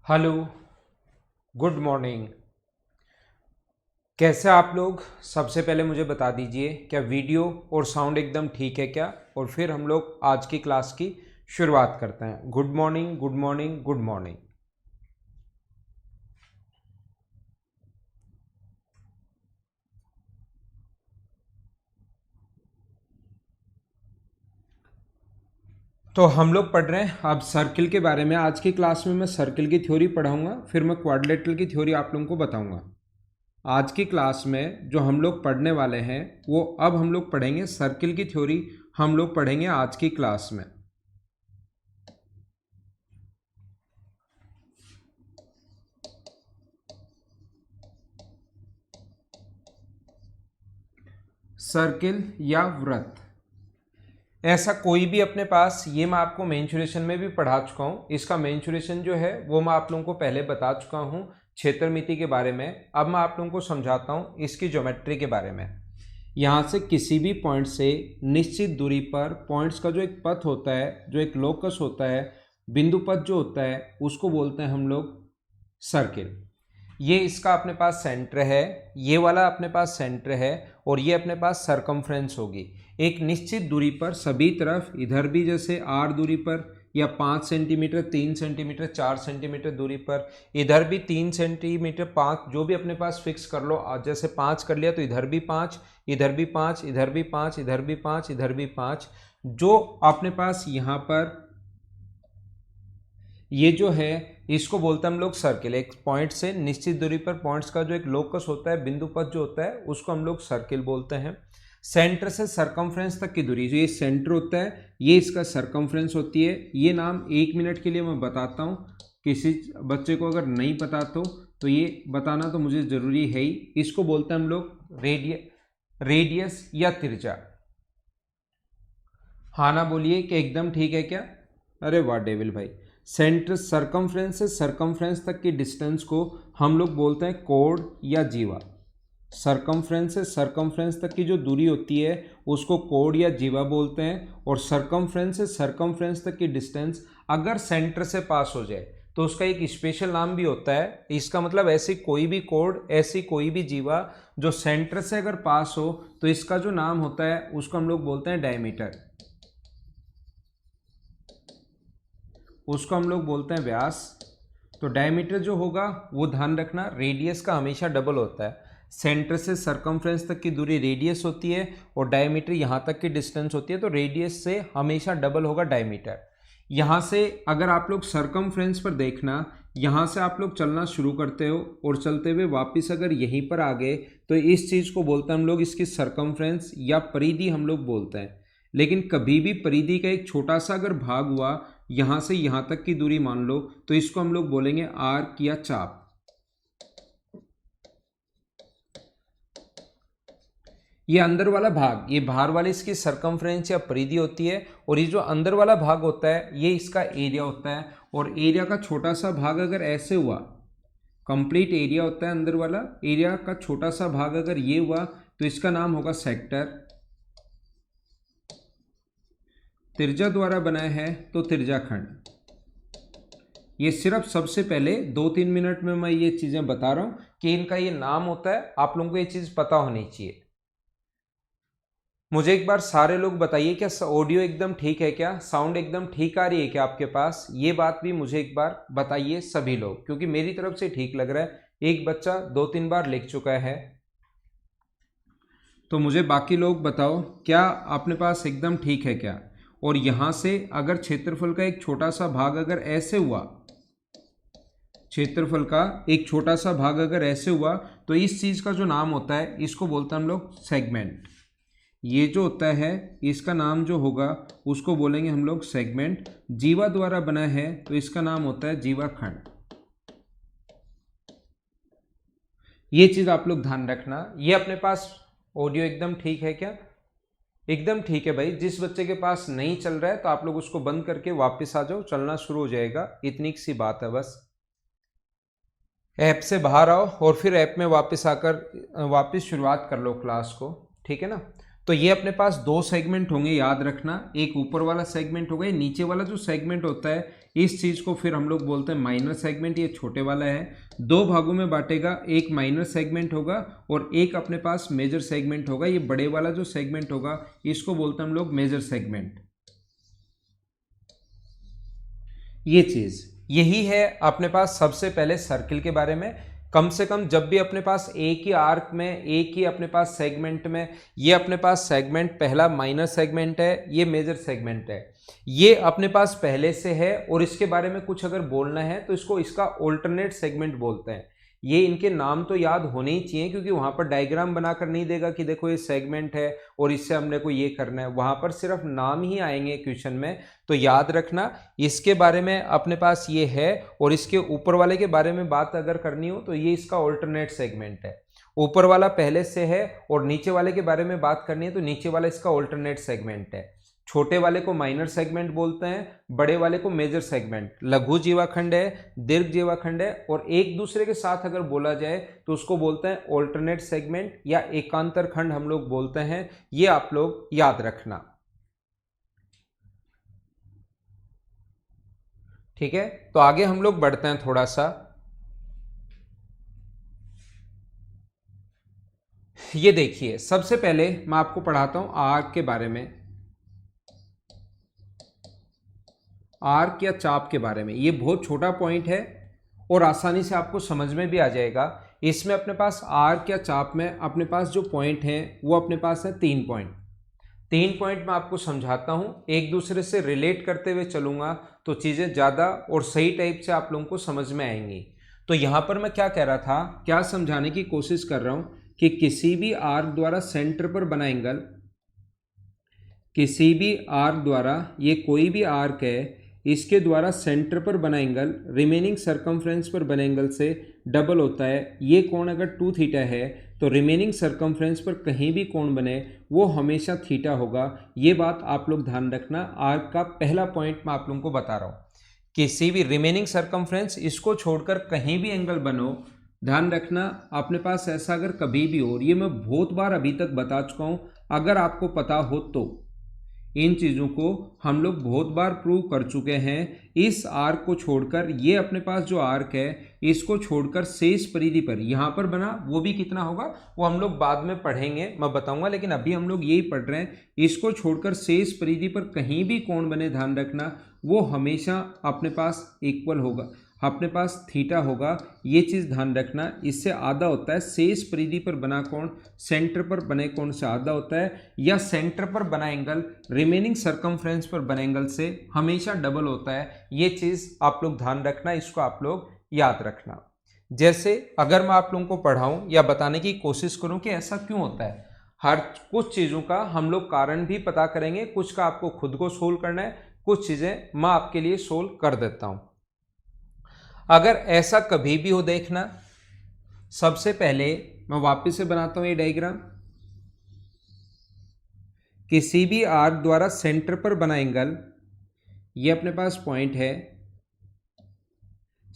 Hello. Good morning. कैसे आप लोग? सबसे पहले मुझे बता दीजिए, क्या वीडियो और साउंड एकदम ठीक है क्या? और फिर हम लोग आज की क्लास की शुरुआत करते हैं। Good morning, good morning, good morning. तो हम लोग पढ़ रहे हैं अब सर्किल के बारे में। आज की क्लास में मैं सर्किल की थ्योरी पढ़ाऊंगा, फिर मैं क्वाड्रिलेटरल की थ्योरी आप लोगों को बताऊंगा। आज की क्लास में जो हम लोग पढ़ने वाले हैं वो अब हम लोग पढ़ेंगे सर्किल की थ्योरी। हम लोग पढ़ेंगे आज की क्लास में। सर्किल या वृत्त, ऐसा कोई भी अपने पास, ये मैं आपको मेंसुरेशन में भी पढ़ा चुका हूँ। इसका मेंसुरेशन जो है वो मैं आप लोगों को पहले बता चुका हूँ क्षेत्रमिति के बारे में। अब मैं आप लोगों को समझाता हूँ इसकी ज्योमेट्री के बारे में। यहाँ से किसी भी पॉइंट से निश्चित दूरी पर पॉइंट्स का जो एक पथ होता है, जो एक लोकस होता है, बिंदु पथ जो होता है, उसको बोलते हैं हम लोग सर्किल। ये इसका अपने पास सेंटर है, ये वाला अपने पास सेंटर है, और ये अपने पास सरकमफ्रेंस होगी। एक निश्चित दूरी पर सभी तरफ, इधर भी जैसे आर दूरी पर या 5 सेंटीमीटर, 3 सेंटीमीटर, 4 सेंटीमीटर दूरी पर, इधर भी 3 सेंटीमीटर, 5, जो भी अपने पास फिक्स कर लो। जैसे 5 कर लिया तो इधर भी 5, इधर भी 5, इधर भी 5, इधर भी 5, इधर भी 5। जो अपने पास यहाँ पर ये जो है, इसको बोलते हैं हम लोग सर्किल। एक पॉइंट से निश्चित दूरी पर पॉइंट्स का जो एक लोकस होता है, बिंदु पथ जो होता है, उसको हम लोग सर्किल बोलते हैं। सेंटर से सरकमफ्रेंस तक की दूरी, जो ये सेंटर होता है, ये इसका सरकमफ्रेंस होती है। ये नाम 1 मिनट के लिए मैं बताता हूँ, किसी बच्चे को अगर नहीं पता तो ये बताना तो मुझे ज़रूरी है ही। इसको बोलते हैं हम लोग रेडियस या त्रिज्या। हाँ ना बोलिए कि एकदम ठीक है क्या? अरे वाह डेविल भाई। सेंटर सरकमफ्रेंस से सरकमफ्रेंस तक की डिस्टेंस को हम लोग बोलते हैं कोण या जीवा। सरकमफ्रेंस से सरकमफ्रेंस तक की जो दूरी होती है उसको कोण या जीवा बोलते हैं। और सरकमफ्रेंस से सरकमफ्रेंस तक की डिस्टेंस अगर सेंटर से पास हो जाए तो उसका एक स्पेशल नाम भी होता है। इसका मतलब ऐसी कोई भी कोण, ऐसी कोई भी जीवा जो सेंटर से अगर पास हो तो इसका जो नाम होता है उसको हम लोग बोलते हैं डायमीटर। उसको हम लोग बोलते हैं व्यास। तो डायमीटर जो होगा वो ध्यान रखना, रेडियस का हमेशा डबल होता है। सेंटर से सरकमफ्रेंस तक की दूरी रेडियस होती है और डायमीटर यहाँ तक की डिस्टेंस होती है, तो रेडियस से हमेशा डबल होगा डायमीटर। यहाँ से अगर आप लोग सरकमफ्रेंस पर देखना, यहाँ से आप लोग चलना शुरू करते हो और चलते हुए वापस अगर यहीं पर आ गए तो इस चीज़ को बोलते हैं हम लोग इसकी सरकमफ्रेंस या परिधि हम लोग बोलते हैं। लेकिन कभी भी परिधि का एक छोटा सा अगर भाग हुआ, यहाँ से यहाँ तक की दूरी मान लो, तो इसको हम लोग बोलेंगे आर्क या चाप। ये अंदर वाला भाग, ये बाहर वाली इसकी सरकमफ्रेंस या परिधि होती है, और ये जो अंदर वाला भाग होता है ये इसका एरिया होता है। और एरिया का छोटा सा भाग अगर ऐसे हुआ, कंप्लीट एरिया होता है अंदर वाला, एरिया का छोटा सा भाग अगर ये हुआ तो इसका नाम होगा सेक्टर। त्रिज्या द्वारा बनाया है तो त्रिज्याखंड। ये सिर्फ सबसे पहले 2-3 मिनट में मैं ये चीज़ें बता रहा हूँ कि इनका ये नाम होता है, आप लोगों को ये चीज़ पता होनी चाहिए। मुझे एक बार सारे लोग बताइए, क्या ऑडियो एकदम ठीक है क्या? साउंड एकदम ठीक आ रही है क्या आपके पास? ये बात भी मुझे एक बार बताइए सभी लोग, क्योंकि मेरी तरफ से ठीक लग रहा है। एक बच्चा 2-3 बार लिख चुका है, तो मुझे बाकी लोग बताओ क्या अपने पास एकदम ठीक है क्या? और यहाँ से अगर क्षेत्रफल का एक छोटा सा भाग अगर ऐसे हुआ, क्षेत्रफल का एक छोटा सा भाग अगर ऐसे हुआ, तो इस चीज़ का जो नाम होता है इसको बोलते हैं हम लोग सेगमेंट। ये जो होता है इसका नाम जो होगा उसको बोलेंगे हम लोग सेगमेंट। जीवा द्वारा बना है तो इसका नाम होता है जीवाखंड। ये चीज़ आप लोग ध्यान रखना। ये अपने पास ऑडियो एकदम ठीक है क्या? एकदम ठीक है भाई। जिस बच्चे के पास नहीं चल रहा है तो आप लोग उसको बंद करके वापस आ जाओ, चलना शुरू हो जाएगा। इतनी सी बात है बस। ऐप से बाहर आओ और फिर ऐप में वापस आकर वापस शुरुआत कर लो क्लास को, ठीक है ना? तो ये अपने पास 2 सेगमेंट होंगे, याद रखना। एक ऊपर वाला सेगमेंट होगा, नीचे वाला जो सेगमेंट होता है इस चीज़ को फिर हम लोग बोलते हैं माइनर सेगमेंट। ये छोटे वाला है, दो भागों में बांटेगा, एक माइनर सेगमेंट होगा और एक अपने पास मेजर सेगमेंट होगा। ये बड़े वाला जो सेगमेंट होगा इसको बोलते हैं हम लोग मेजर सेगमेंट। ये चीज़ यही है अपने पास सबसे पहले सर्किल के बारे में। कम से कम जब भी अपने पास एक ही आर्क में, एक ही अपने पास सेगमेंट में, ये अपने पास सेगमेंट पहला माइनर सेगमेंट है, ये मेजर सेगमेंट है, ये अपने पास पहले से है और इसके बारे में कुछ अगर बोलना है तो इसको इसका ऑल्टरनेट सेगमेंट बोलते हैं। ये इनके नाम तो याद होने ही चाहिए, क्योंकि वहां पर डायग्राम बनाकर नहीं देगा कि देखो ये सेगमेंट है और इससे हमने को ये करना है, वहां पर सिर्फ नाम ही आएंगे क्वेश्चन में। तो याद रखना इसके बारे में अपने पास ये है, और इसके ऊपर वाले के बारे में बात अगर करनी हो तो ये इसका ऑल्टरनेट सेगमेंट है। ऊपर वाला पहले से है और नीचे वाले के बारे में बात करनी है तो नीचे वाला इसका ऑल्टरनेट सेगमेंट है। छोटे वाले को माइनर सेगमेंट बोलते हैं, बड़े वाले को मेजर सेगमेंट। लघु जीवाखंड है, दीर्घ जीवाखंड है, और एक दूसरे के साथ अगर बोला जाए तो उसको बोलते हैं ऑल्टरनेट सेगमेंट या एकांतर खंड हम लोग बोलते हैं। ये आप लोग याद रखना, ठीक है। तो आगे हम लोग बढ़ते हैं थोड़ा सा। ये देखिए, सबसे पहले मैं आपको पढ़ाता हूं आर्क के बारे में, आर्क या चाप के बारे में। ये बहुत छोटा पॉइंट है और आसानी से आपको समझ में भी आ जाएगा। इसमें अपने पास आर्क या चाप में अपने पास जो पॉइंट हैं वो अपने पास है 3 पॉइंट। 3 पॉइंट मैं आपको समझाता हूं, एक दूसरे से रिलेट करते हुए चलूंगा तो चीज़ें ज़्यादा और सही टाइप से आप लोगों को समझ में आएंगी। तो यहाँ पर मैं क्या कह रहा था, क्या समझाने की कोशिश कर रहा हूँ कि किसी भी आर्क द्वारा सेंटर पर बना एंगल, किसी भी आर्क द्वारा, ये कोई भी आर्क है, इसके द्वारा सेंटर पर बना एंगल रिमेनिंग सरकमफ्रेंस पर बने एंगल से डबल होता है। ये कोण अगर 2 थीटा है तो रिमेनिंग सरकमफ्रेंस पर कहीं भी कोण बने वो हमेशा थीटा होगा। ये बात आप लोग ध्यान रखना। आर्क का पहला पॉइंट मैं आप लोगों को बता रहा हूँ, किसी भी रिमेनिंग सरकमफ्रेंस, इसको छोड़कर कहीं भी एंगल बनो, ध्यान रखना अपने पास ऐसा अगर कभी भी हो, और ये मैं बहुत बार अभी तक बता चुका हूँ, अगर आपको पता हो तो इन चीज़ों को हम लोग बहुत बार प्रूव कर चुके हैं। इस आर्क को छोड़कर, ये अपने पास जो आर्क है इसको छोड़कर शेष परिधि पर यहाँ पर बना, वो भी कितना होगा वो हम लोग बाद में पढ़ेंगे, मैं बताऊंगा, लेकिन अभी हम लोग यही पढ़ रहे हैं। इसको छोड़कर शेष परिधि पर कहीं भी कोण बने, ध्यान रखना वो हमेशा अपने पास इक्वल होगा, अपने पास थीटा होगा। ये चीज़ ध्यान रखना, इससे आधा होता है शेष परिधि पर बना कोण सेंटर पर बने कोण से आधा होता है, या सेंटर पर बना एंगल रिमेनिंग सरकमफ्रेंस पर बने एंगल से हमेशा डबल होता है। ये चीज़ आप लोग ध्यान रखना, इसको आप लोग याद रखना। जैसे अगर मैं आप लोगों को पढ़ाऊं या बताने की कोशिश करूं कि ऐसा क्यों होता है, हर कुछ चीज़ों का हम लोग कारण भी पता करेंगे, कुछ का आपको खुद को सोल्व करना है, कुछ चीज़ें मैं आपके लिए सोल्व कर देता हूं। अगर ऐसा कभी भी हो, देखना, सबसे पहले मैं वापस से बनाता हूं ये डायग्राम। किसी भी आर्क द्वारा सेंटर पर बना एंगल, ये अपने पास पॉइंट है,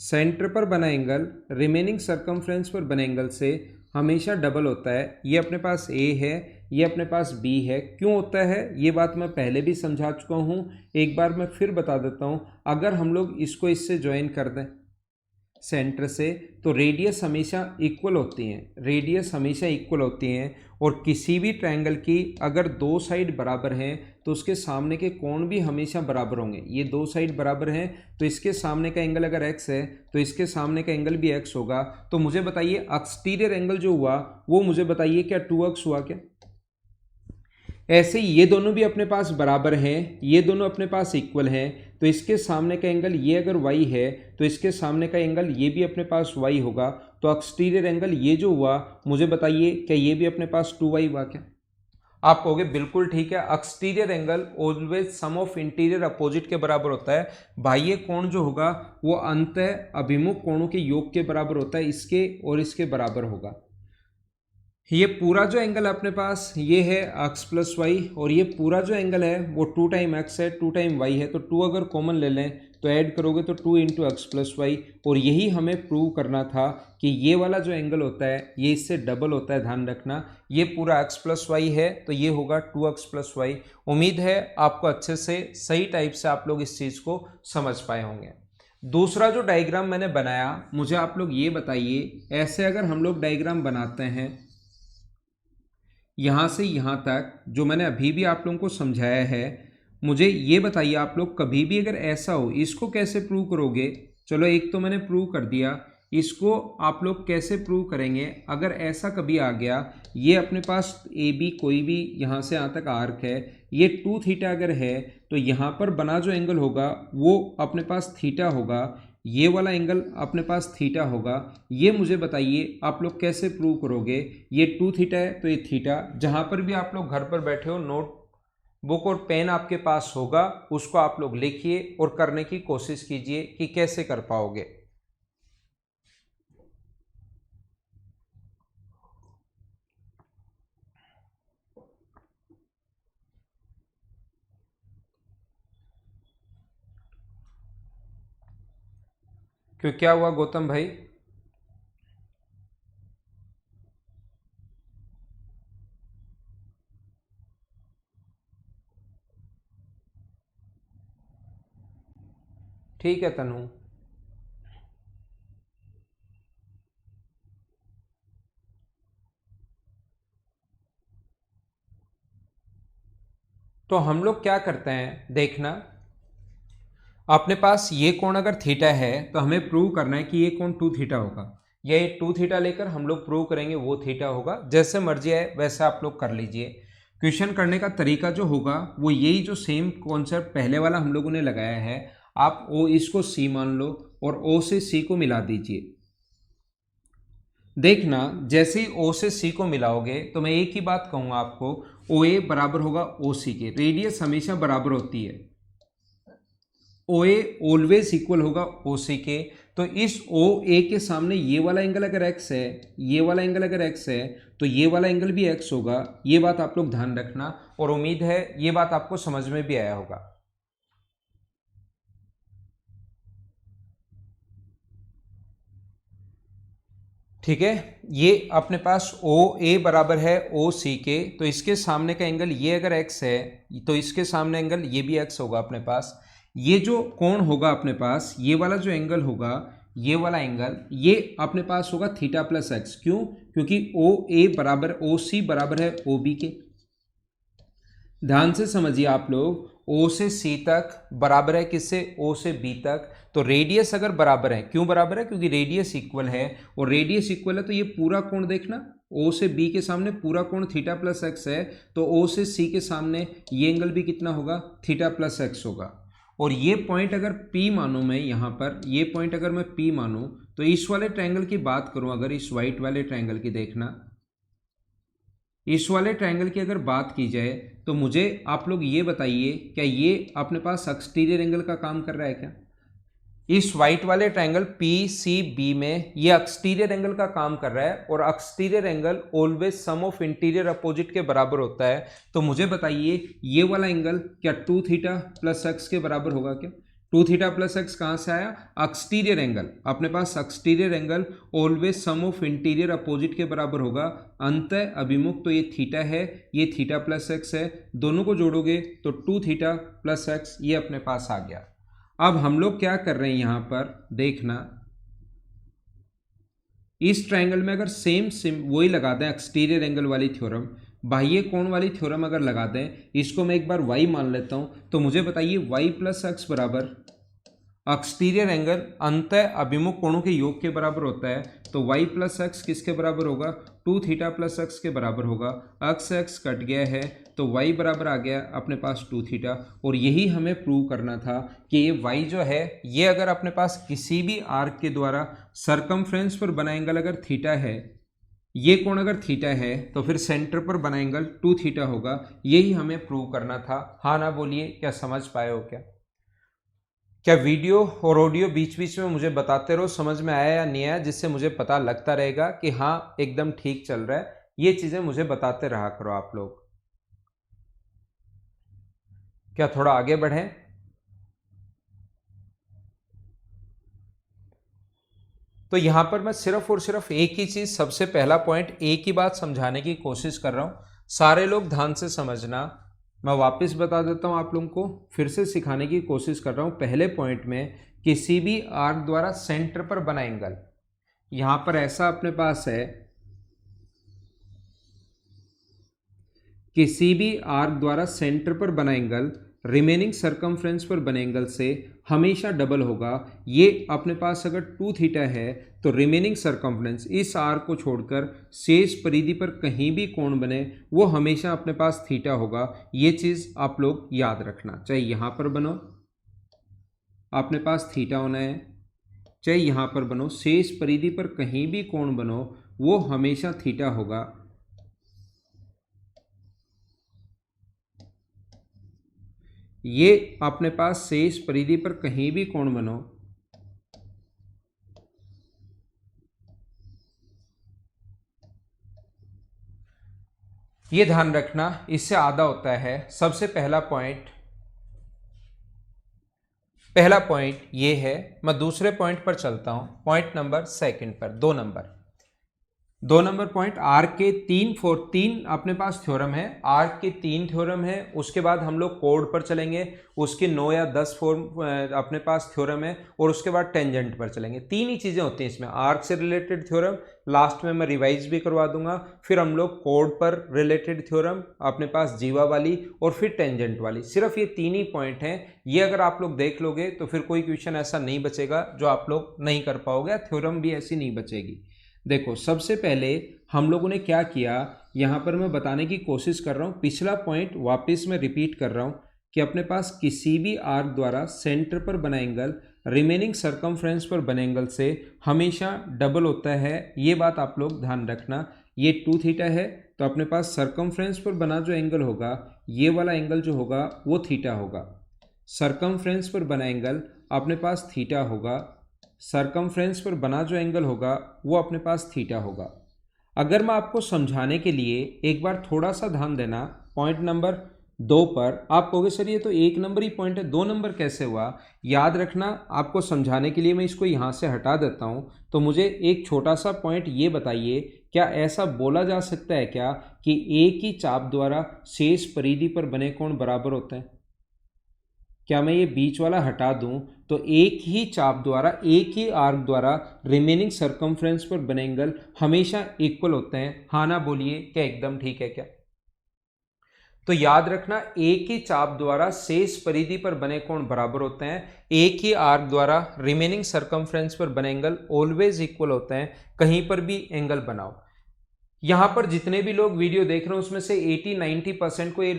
सेंटर पर बना एंगल रिमेनिंग सरकमफ्रेंस पर बने एंगल से हमेशा डबल होता है। ये अपने पास ए है, ये अपने पास बी है। क्यों होता है ये बात मैं पहले भी समझा चुका हूँ, एक बार मैं फिर बता देता हूँ। अगर हम लोग इसको इससे ज्वाइन कर दें सेंटर से तो रेडियस हमेशा इक्वल होती हैं, रेडियस हमेशा इक्वल होती हैं, और किसी भी ट्रायंगल की अगर दो साइड बराबर हैं तो उसके सामने के कोण भी हमेशा बराबर होंगे। ये दो साइड बराबर हैं तो इसके सामने का एंगल अगर x है तो इसके सामने का एंगल भी x होगा। तो मुझे बताइए एक्सटीरियर एंगल जो हुआ वो मुझे बताइए क्या 2x हुआ क्या? ऐसे ये दोनों भी अपने पास बराबर हैं, ये दोनों अपने पास इक्वल हैं, तो इसके सामने का एंगल ये अगर y है तो इसके सामने का एंगल ये भी अपने पास y होगा। तो एक्सटीरियर एंगल ये जो हुआ मुझे बताइए क्या ये भी अपने पास 2y हुआ क्या? आप कहोगे बिल्कुल ठीक है, exterior angle always sum of interior opposite के बराबर होता है। बाह्य कोण जो होगा वो अंतः अभिमुख कोणों के योग के बराबर होता है, इसके और इसके बराबर होगा। ये पूरा जो एंगल अपने पास ये है x प्लस वाई, और ये पूरा जो एंगल है वो 2 टाइम x है, 2 टाइम y है। तो 2 अगर कॉमन ले लें तो ऐड करोगे तो 2 इंटू एक्स प्लस वाई। और यही हमें प्रूव करना था कि ये वाला जो एंगल होता है ये इससे डबल होता है, ध्यान रखना। ये पूरा एक्स प्लस वाई है तो ये होगा 2x प्लस वाई। उम्मीद है आपको अच्छे से सही टाइप से आप लोग इस चीज़ को समझ पाए होंगे। दूसरा जो डायग्राम मैंने बनाया, मुझे आप लोग ये बताइए, ऐसे अगर हम लोग डायग्राम बनाते हैं यहाँ से यहाँ तक, जो मैंने अभी भी आप लोगों को समझाया है, मुझे ये बताइए आप लोग कभी भी अगर ऐसा हो, इसको कैसे प्रूव करोगे? चलो एक तो मैंने प्रूव कर दिया, इसको आप लोग कैसे प्रूव करेंगे? अगर ऐसा कभी आ गया, ये अपने पास ए बी कोई भी यहाँ से यहाँ तक आर्क है, ये 2 थीटा अगर है तो यहाँ पर बना जो एंगल होगा वो अपने पास थीटा होगा, ये वाला एंगल अपने पास थीटा होगा। ये मुझे बताइए आप लोग कैसे प्रूव करोगे? ये 2 थीटा है तो ये थीटा। जहाँ पर भी आप लोग घर पर बैठे हो, नोट बुक और पेन आपके पास होगा, उसको आप लोग लिखिए और करने की कोशिश कीजिए कि कैसे कर पाओगे। क्यों, क्या हुआ गौतम भाई? ठीक है तनु। तो हम लोग क्या करते हैं, देखना, अपने पास ये कोण अगर थीटा है तो हमें प्रूव करना है कि ये कोण 2 थीटा होगा। ये 2 थीटा लेकर हम लोग प्रूव करेंगे वो थीटा होगा। जैसे मर्जी है वैसे आप लोग कर लीजिए। क्वेश्चन करने का तरीका जो होगा वो यही जो सेम कॉन्सेप्ट पहले वाला हम लोगों ने लगाया है। आप ओ इसको सी मान लो और ओ से सी को मिला दीजिए। देखना जैसे ही ओ से सी को मिलाओगे तो मैं एक ही बात कहूंगा आपको, ओ ए बराबर होगा ओ सी के। रेडियस हमेशा बराबर होती है, ओ ए ऑलवेज इक्वल होगा ओ सी के। तो इस ओ ए के सामने ये वाला एंगल अगर एक्स है, ये वाला एंगल अगर एक्स है तो ये वाला एंगल भी एक्स होगा। ये बात आप लोग ध्यान रखना और उम्मीद है ये बात आपको समझ में भी आया होगा। ठीक है, ये अपने पास ओ ए बराबर है ओ सी के, तो इसके सामने का एंगल ये अगर एक्स है तो इसके सामने एंगल ये भी एक्स होगा अपने पास। ये जो कोण होगा अपने पास, ये वाला जो एंगल होगा, ये वाला एंगल, ये अपने पास होगा थीटा प्लस एक्स। क्यों? क्योंकि ओ ए बराबर ओ सी बराबर है ओ बी के। ध्यान से समझिए आप लोग, O से C तक बराबर है किससे? O से B तक। तो रेडियस अगर बराबर है, क्यों बराबर है? क्योंकि रेडियस इक्वल है, और रेडियस इक्वल है तो ये पूरा कोण देखना, O से B के सामने पूरा कोण थीटा प्लस एक्स है, तो O से C के सामने ये एंगल भी कितना होगा? थीटा प्लस एक्स होगा। और ये पॉइंट अगर P मानूं मैं यहाँ पर, ये पॉइंट अगर मैं P मानूं तो इस वाले ट्रायंगल की बात करूं, अगर इस वाइट वाले ट्रायंगल की, देखना इस वाले ट्रायंगल की अगर बात की जाए तो मुझे आप लोग ये बताइए, क्या ये अपने पास एक्सटीरियर एंगल का काम कर रहा है क्या? इस वाइट वाले ट्रायंगल पी सी बी में ये एक्सटीरियर एंगल का काम कर रहा है, और exterior angle always sum of interior opposite के बराबर होता है। तो मुझे बताइए ये वाला एंगल क्या 2 थीटा प्लस एक्स के बराबर होगा क्या? 2 थीटा प्लस एक्स कहाँ से आया? Exterior angle. अपने पास exterior angle always sum of interior opposite के बराबर होगा। अंतः अभिमुख तो ये थीटा है, ये थीटा प्लस एक्स है, दोनों को जोड़ोगे तो 2 थीटा प्लस एक्स ये अपने पास आ गया। अब हम लोग क्या कर रहे हैं यहाँ पर, देखना, इस ट्रायंगल में अगर सेम वही लगा दें, एक्सटीरियर एंगल वाली थ्योरम, बाह्य कोण वाली थ्योरम अगर लगा दें, इसको मैं एक बार y मान लेता हूं, तो मुझे बताइए y प्लस एक्स बराबर एक्सटीरियर एंगल अंतः अभिमुख कोणों के योग के बराबर होता है। तो y प्लस एक्स किसके बराबर होगा? 2 थीटा प्लस एक्स के बराबर होगा। एक्स एक्स कट गया है तो y बराबर आ गया अपने पास 2 थीटा। और यही हमें प्रूव करना था कि ये y जो है, ये अगर अपने पास किसी भी आर्क के द्वारा सरकमफ्रेंस पर बना एंगल अगर थीटा है, ये कोण अगर थीटा है, तो फिर सेंटर पर बना एंगल 2 थीटा होगा। यही हमें प्रूव करना था। हाँ ना बोलिए, क्या समझ पाए हो क्या? क्या वीडियो और ऑडियो बीच बीच में मुझे बताते रहो समझ में आया या नहीं आया, जिससे मुझे पता लगता रहेगा कि हाँ एकदम ठीक चल रहा है। ये चीज़ें मुझे बताते रहा करो आप लोग। क्या थोड़ा आगे बढ़ें? तो यहां पर मैं सिर्फ और सिर्फ एक ही चीज, सबसे पहला पॉइंट एक ही बात समझाने की कोशिश कर रहा हूं, सारे लोग ध्यान से समझना। मैं वापस बता देता हूं आप लोगों को, फिर से सिखाने की कोशिश कर रहा हूं। पहले पॉइंट में किसी भी आर्क द्वारा सेंटर पर बना एंगल, यहां पर ऐसा अपने पास है, किसी भी आर्क द्वारा सेंटर पर बना एंगल रिमेनिंग सरकमफ्रेंस पर बने एंगल से हमेशा डबल होगा। ये अपने पास अगर 2 थीटा है तो रिमेनिंग सरकमफ्रेंस इस आर्क को छोड़कर शेष परिधि पर कहीं भी कोण बने वो हमेशा अपने पास थीटा होगा। ये चीज आप लोग याद रखना, चाहे यहां पर बनो अपने पास थीटा होना है, चाहे यहां पर बनो, शेष परिधि पर कहीं भी कोण बनो वो हमेशा थीटा होगा। ये अपने पास शेष परिधि पर कहीं भी कोण बनो ये ध्यान रखना, इससे आधा होता है। सबसे पहला पॉइंट ये है। मैं दूसरे पॉइंट पर चलता हूं, पॉइंट नंबर सेकंड पर, 2 नंबर पॉइंट, आर्क के तीन अपने पास थ्योरम है, आर्क के 3 थ्योरम है। उसके बाद हम लोग कोड पर चलेंगे, उसके 9 या 10 फॉर्म अपने पास थ्योरम है, और उसके बाद टेंजेंट पर चलेंगे। 3 ही चीजें होती हैं इसमें, आर्क से रिलेटेड थ्योरम, लास्ट में मैं रिवाइज भी करवा दूंगा, फिर हम लोग कोड पर रिलेटेड थ्योरम अपने पास जीवा वाली, और फिर टेंजेंट वाली। सिर्फ ये 3 ही पॉइंट हैं। ये अगर आप लोग देख लोगे तो फिर कोई क्वेश्चन ऐसा नहीं बचेगा जो आप लोग नहीं कर पाओगे, थ्योरम भी ऐसी नहीं बचेगी। देखो सबसे पहले हम लोगों ने क्या किया, यहां पर मैं बताने की कोशिश कर रहा हूं। पिछला पॉइंट वापस मैं रिपीट कर रहा हूं कि अपने पास किसी भी आर्क द्वारा सेंटर पर बना एंगल रिमेनिंग सरकमफ्रेंस पर बने एंगल से हमेशा डबल होता है। ये बात आप लोग ध्यान रखना। ये 2 थीटा है तो अपने पास सरकमफ्रेंस पर बना जो एंगल होगा, ये वाला एंगल जो होगा वो थीटा होगा। सरकमफ्रेंस पर बना एंगल अपने पास थीटा होगा, सरकमफ्रेंस पर बना जो एंगल होगा वो अपने पास थीटा होगा। अगर मैं आपको समझाने के लिए एक बार थोड़ा सा ध्यान देना, पॉइंट नंबर 2 पर आप कहोगे सर ये तो 1 नंबर ही पॉइंट है, 2 नंबर कैसे हुआ? याद रखना, आपको समझाने के लिए मैं इसको यहाँ से हटा देता हूँ। तो मुझे एक छोटा सा पॉइंट ये बताइए, क्या ऐसा बोला जा सकता है क्या कि एक ही चाप द्वारा शेष परिधि पर बने कोण बराबर होते हैं? क्या मैं ये बीच वाला हटा दूं तो एक ही चाप द्वारा, एक ही आर्क द्वारा रिमेनिंग सरकमफ्रेंस पर बने एंगल हमेशा इक्वल होते हैं? हाँ ना बोलिए, क्या एकदम ठीक है क्या? तो याद रखना, एक ही चाप द्वारा शेष परिधि पर बने कोण बराबर होते हैं, एक ही आर्क द्वारा रिमेनिंग सरकमफ्रेंस पर बने एंगल ऑलवेज इक्वल होते हैं। कहीं पर भी एंगल बनाओ, यहां पर जितने भी लोग वीडियो देख रहे हैं उसमें से 80-90% को ये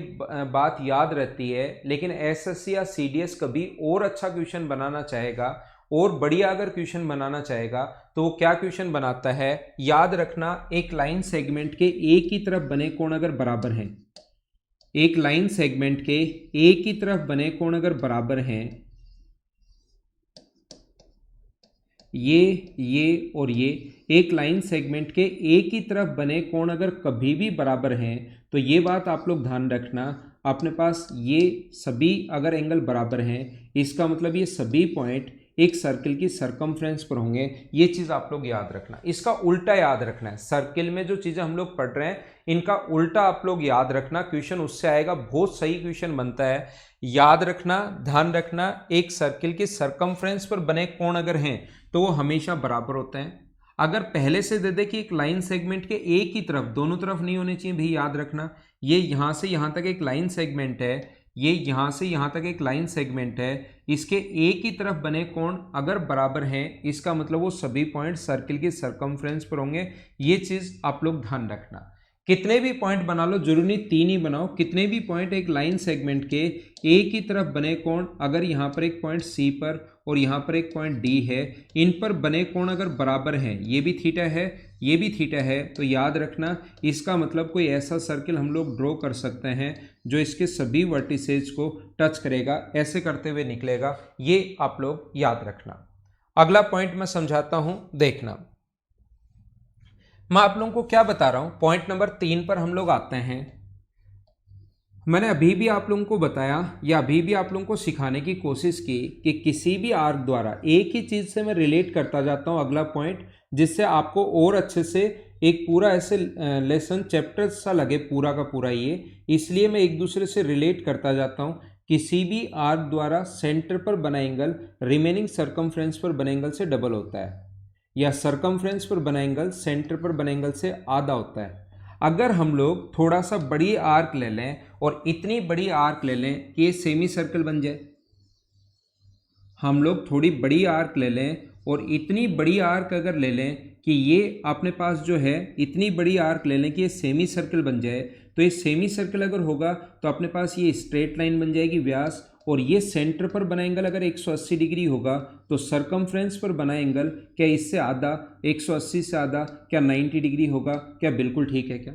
बात याद रहती है, लेकिन एसएससी या सीडीएस कभी और अच्छा क्वेश्चन बनाना चाहेगा और बढ़िया अगर क्वेश्चन बनाना चाहेगा तो वो क्या क्वेश्चन बनाता है? याद रखना, एक लाइन सेगमेंट के एक ही तरफ बने कोण अगर बराबर हैं, एक लाइन सेगमेंट के एक ही तरफ बने कोण अगर बराबर हैं, ये और ये, एक लाइन सेगमेंट के एक ही तरफ बने कोण अगर कभी भी बराबर हैं तो ये बात आप लोग ध्यान रखना, अपने पास ये सभी अगर एंगल बराबर हैं इसका मतलब ये सभी पॉइंट एक सर्किल की सरकमफ्रेंस पर होंगे। ये चीज आप लोग याद रखना। इसका उल्टा याद रखना है, सर्किल में जो चीजें हम लोग पढ़ रहे हैं इनका उल्टा आप लोग याद रखना, क्वेश्चन उससे आएगा, बहुत सही क्वेश्चन बनता है। याद रखना, ध्यान रखना, एक सर्किल की सरकमफ्रेंस पर बने कोण अगर हैं तो वो हमेशा बराबर होते हैं। अगर पहले से दे दे कि एक लाइन सेगमेंट के एक ही तरफ, दोनों तरफ नहीं होने चाहिए भी, याद रखना, ये यहां से यहां तक एक लाइन सेगमेंट है, ये यहां से यहां तक एक लाइन सेगमेंट है, इसके एक ही तरफ बने कोण अगर बराबर हैं इसका मतलब वो सभी पॉइंट सर्किल की सरकमफ्रेंस पर होंगे। ये चीज आप लोग ध्यान रखना। कितने भी पॉइंट बना लो, जरूरी नहीं 3 ही बनाओ, कितने भी पॉइंट एक लाइन सेगमेंट के एक ही तरफ बने कोण, अगर यहाँ पर एक पॉइंट सी पर और यहाँ पर एक पॉइंट डी है, इन पर बने कोण अगर बराबर हैं, ये भी थीटा है, ये भी थीटा है, तो याद रखना इसका मतलब कोई ऐसा सर्किल हम लोग ड्रॉ कर सकते हैं जो इसके सभी वर्टिसेज को टच करेगा, ऐसे करते हुए निकलेगा। ये आप लोग याद रखना। अगला पॉइंट मैं समझाता हूं, देखना। मैं आप लोगों को क्या बता रहा हूं, पॉइंट नंबर 3 पर हम लोग आते हैं। मैंने अभी भी आप लोगों को बताया या अभी भी आप लोगों को सिखाने की कोशिश की कि किसी भी आर्क द्वारा एक ही चीज़ से मैं रिलेट करता जाता हूँ अगला पॉइंट, जिससे आपको और अच्छे से एक पूरा ऐसे लेसन चैप्टर सा लगे पूरा का पूरा ये, इसलिए मैं एक दूसरे से रिलेट करता जाता हूँ। किसी भी आर्क द्वारा सेंटर पर बना एंगल रिमेनिंग सरकमफ्रेंस पर बने एंगल से डबल होता है, या सरकमफ्रेंस पर बना एंगल सेंटर पर बने एंगल से आधा होता है। अगर हम लोग थोड़ा सा बड़ी आर्क ले लें और इतनी बड़ी आर्क ले लें कि ये सेमी सर्कल बन जाए, हम लोग थोड़ी बड़ी आर्क ले लें और इतनी बड़ी आर्क अगर ले लें कि ये अपने पास जो है इतनी बड़ी आर्क ले लें कि ये सेमी सर्कल बन जाए, तो ये सेमी सर्कल अगर होगा तो अपने पास ये स्ट्रेट लाइन बन जाएगी व्यास, और ये सेंटर पर बना एंगल अगर 180 डिग्री होगा तो सरकमफ्रेंस पर बना एंगल क्या इससे आधा 180 से आधा क्या 90 डिग्री होगा? क्या बिल्कुल ठीक है क्या?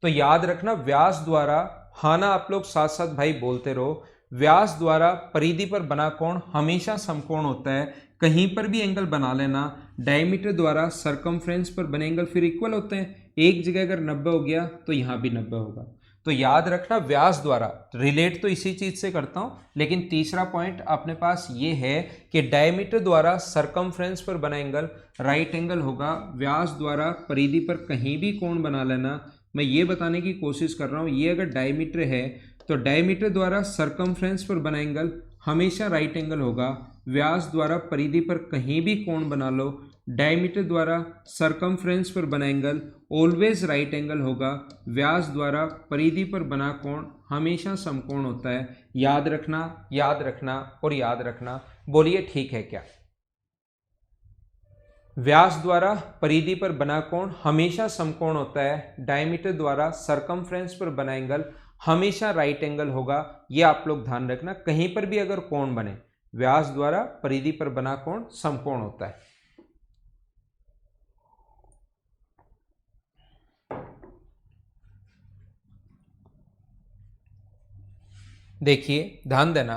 तो याद रखना व्यास द्वारा, हाँ ना आप लोग साथ साथ भाई बोलते रहो, व्यास द्वारा परिधि पर बना कोण हमेशा समकोण होता है। कहीं पर भी एंगल बना लेना, डायमीटर द्वारा सरकमफ्रेंस पर बने एंगल फिर इक्वल होते हैं। एक जगह अगर 90 हो गया तो यहाँ भी 90 होगा। तो याद रखना व्यास द्वारा, रिलेट तो इसी चीज से करता हूं, लेकिन तीसरा पॉइंट अपने पास ये है कि डायमीटर द्वारा सरकमफ्रेंस पर बना एंगल राइट एंगल होगा। व्यास द्वारा परिधि पर कहीं भी कोण बना लेना, मैं ये बताने की कोशिश कर रहा हूं, ये अगर डायमीटर है तो डायमीटर द्वारा सरकमफ्रेंस पर बना एंगल हमेशा राइट एंगल होगा। व्यास द्वारा परिधि पर कहीं भी कोण बना लो, डायमीटर द्वारा सरकमफ्रेंस पर बना एंगल ऑलवेज राइट एंगल होगा। व्यास द्वारा परिधि पर बना कोण हमेशा समकोण होता है। याद रखना, याद रखना और याद रखना। बोलिए ठीक है क्या? व्यास द्वारा परिधि पर बना कोण हमेशा समकोण होता है, डायमीटर द्वारा सरकमफ्रेंस पर बना एंगल हमेशा राइट एंगल होगा। ये आप लोग ध्यान रखना, कहीं पर भी अगर कोण बने व्यास द्वारा परिधि पर बना कोण समकोण होता है। देखिए ध्यान देना,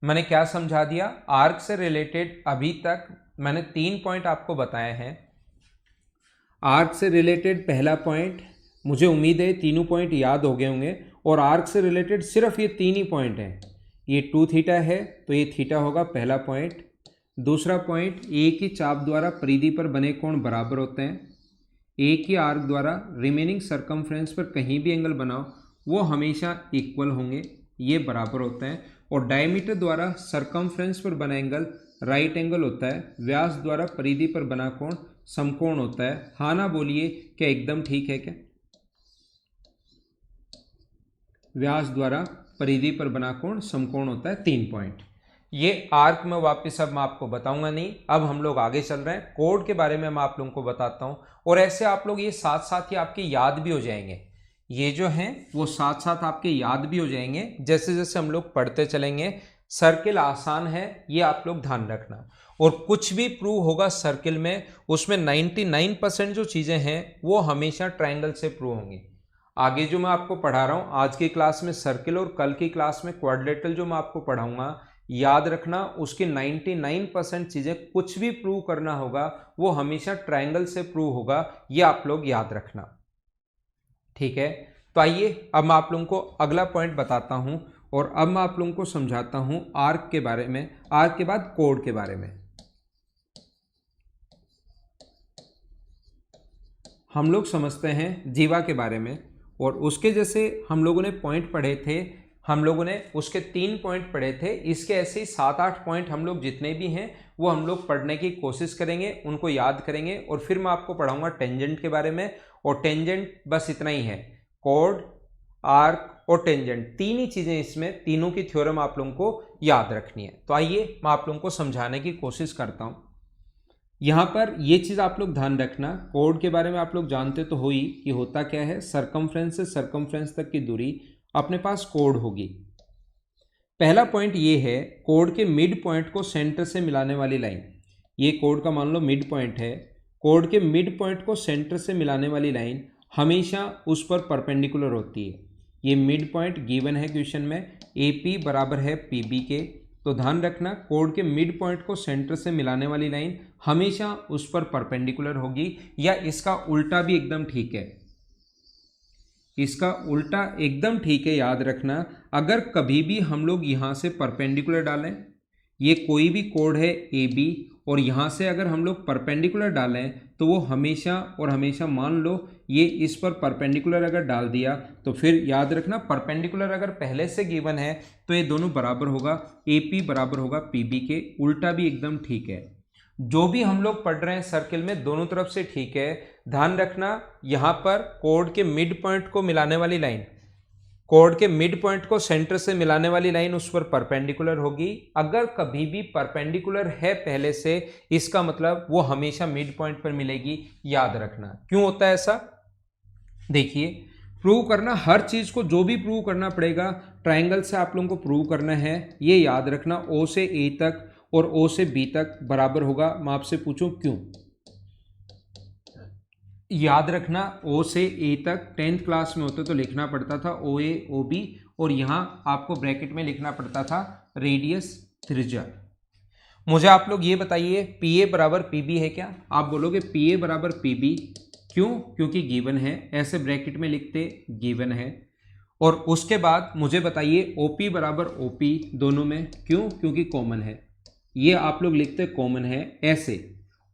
मैंने क्या समझा दिया। आर्क से रिलेटेड अभी तक मैंने 3 पॉइंट आपको बताए हैं। आर्क से रिलेटेड पहला पॉइंट, मुझे उम्मीद है तीनों पॉइंट याद हो गए होंगे, और आर्क से रिलेटेड सिर्फ ये 3 ही पॉइंट हैं। ये 2 थीटा है तो ये थीटा होगा पहला पॉइंट। दूसरा पॉइंट, एक ही चाप द्वारा परिधि पर बने कोण बराबर होते हैं। एक ही आर्क द्वारा रिमेनिंग सरकमफ्रेंस पर कहीं भी एंगल बनाओ वो हमेशा इक्वल होंगे, ये बराबर होते हैं। और डायमीटर द्वारा सरकमफ्रेंस पर बना एंगल राइट एंगल होता है। व्यास द्वारा परिधि पर बना कोण समकोण होता है। हाँ ना बोलिए, क्या एकदम ठीक है क्या? व्यास द्वारा परिधि पर बना कोण समकोण होता है। 3 पॉइंट। ये आर्क में वापस अब मैं आपको बताऊंगा नहीं, अब हम लोग आगे चल रहे हैं। कोड के बारे में मैं आप लोगों को बताता हूं, और ऐसे आप लोग ये साथ साथ ही आपके याद भी हो जाएंगे। ये जो हैं वो साथ साथ आपके याद भी हो जाएंगे जैसे जैसे हम लोग पढ़ते चलेंगे। सर्किल आसान है, ये आप लोग ध्यान रखना। और कुछ भी प्रूव होगा सर्किल में, उसमें 99% जो चीज़ें हैं वो हमेशा ट्रायंगल से प्रूव होंगी। आगे जो मैं आपको पढ़ा रहा हूँ आज की क्लास में सर्किल, और कल की क्लास में क्वाड्रिलेटरल जो मैं आपको पढ़ाऊंगा, याद रखना उसकी 99% चीज़ें कुछ भी प्रूव करना होगा वो हमेशा ट्रायंगल से प्रूव होगा, ये आप लोग याद रखना। ठीक है, तो आइए अब मैं आप लोगों को अगला पॉइंट बताता हूं, और अब मैं आप लोगों को समझाता हूं आर्क के बारे में, आर्क के बाद कोड के बारे में। हम लोग समझते हैं जीवा के बारे में, और उसके जैसे हम लोगों ने पॉइंट पढ़े थे, हम लोगों ने उसके 3 पॉइंट पढ़े थे। इसके ऐसे ही 7-8 पॉइंट हम लोग जितने भी हैं वो हम लोग पढ़ने की कोशिश करेंगे, उनको याद करेंगे, और फिर मैं आपको पढ़ाऊंगा टेंजेंट के बारे में। और टेंजेंट बस इतना ही है, कोड, आर्क और टेंजेंट, 3 ही चीज़ें इसमें, तीनों की थ्योरम आप लोगों को याद रखनी है। तो आइए मैं आप लोगों को समझाने की कोशिश करता हूँ। यहाँ पर ये चीज़ आप लोग ध्यान रखना, कोड के बारे में आप लोग जानते तो हो ही कि होता क्या है, सरकमफ्रेंस से सरकमफ्रेंस तक की दूरी अपने पास कोड होगी। पहला पॉइंट ये है, कोड के मिड पॉइंट को सेंटर से मिलाने वाली लाइन, ये कोड का मान लो मिड पॉइंट है, कोड के मिड पॉइंट को सेंटर से मिलाने वाली लाइन हमेशा उस पर परपेंडिकुलर होती है। ये मिड पॉइंट गिवन है क्वेश्चन में, AP बराबर है PB के। तो ध्यान रखना, कोड के मिड पॉइंट को सेंटर से मिलाने वाली लाइन हमेशा उस पर परपेंडिकुलर होगी, या इसका उल्टा भी एकदम ठीक है। इसका उल्टा एकदम ठीक है, याद रखना। अगर कभी भी हम लोग यहाँ से परपेंडिकुलर डालें, ये कोई भी कोड है ए बी, और यहाँ से अगर हम लोग परपेंडिकुलर डालें तो वो हमेशा और हमेशा, मान लो ये इस पर परपेंडिकुलर अगर डाल दिया तो फिर याद रखना परपेंडिकुलर अगर पहले से गिवन है तो ये दोनों बराबर होगा, ए पी बराबर होगा पी बी के। उल्टा भी एकदम ठीक है। जो भी हम लोग पढ़ रहे हैं सर्किल में दोनों तरफ से ठीक है। ध्यान रखना यहाँ पर कोड के मिड पॉइंट को मिलाने वाली लाइन, कोड के मिड पॉइंट को सेंटर से मिलाने वाली लाइन उस पर परपेंडिकुलर होगी। अगर कभी भी परपेंडिकुलर है पहले से, इसका मतलब वो हमेशा मिड पॉइंट पर मिलेगी, याद रखना। क्यों होता है ऐसा, देखिए प्रूव करना, हर चीज को जो भी प्रूव करना पड़ेगा ट्रायंगल से आप लोगों को प्रूव करना है। ये याद रखना ओ से ए तक और ओ से बी तक बराबर होगा। मैं आपसे पूछूं क्यों, याद रखना ओ से ए तक 10th क्लास में होते तो लिखना पड़ता था ओ ए ओ बी, और यहाँ आपको ब्रैकेट में लिखना पड़ता था रेडियस त्रिज्या। मुझे आप लोग ये बताइए पी ए बराबर पी बी है क्या? आप बोलोगे पी ए बराबर पी बी, क्यों? क्योंकि गिवन है, ऐसे ब्रैकेट में लिखते गिवन है। और उसके बाद मुझे बताइए ओ पी बराबर ओ पी, दोनों में क्यों? क्योंकि कॉमन है, ये आप लोग लिखते कॉमन है ऐसे।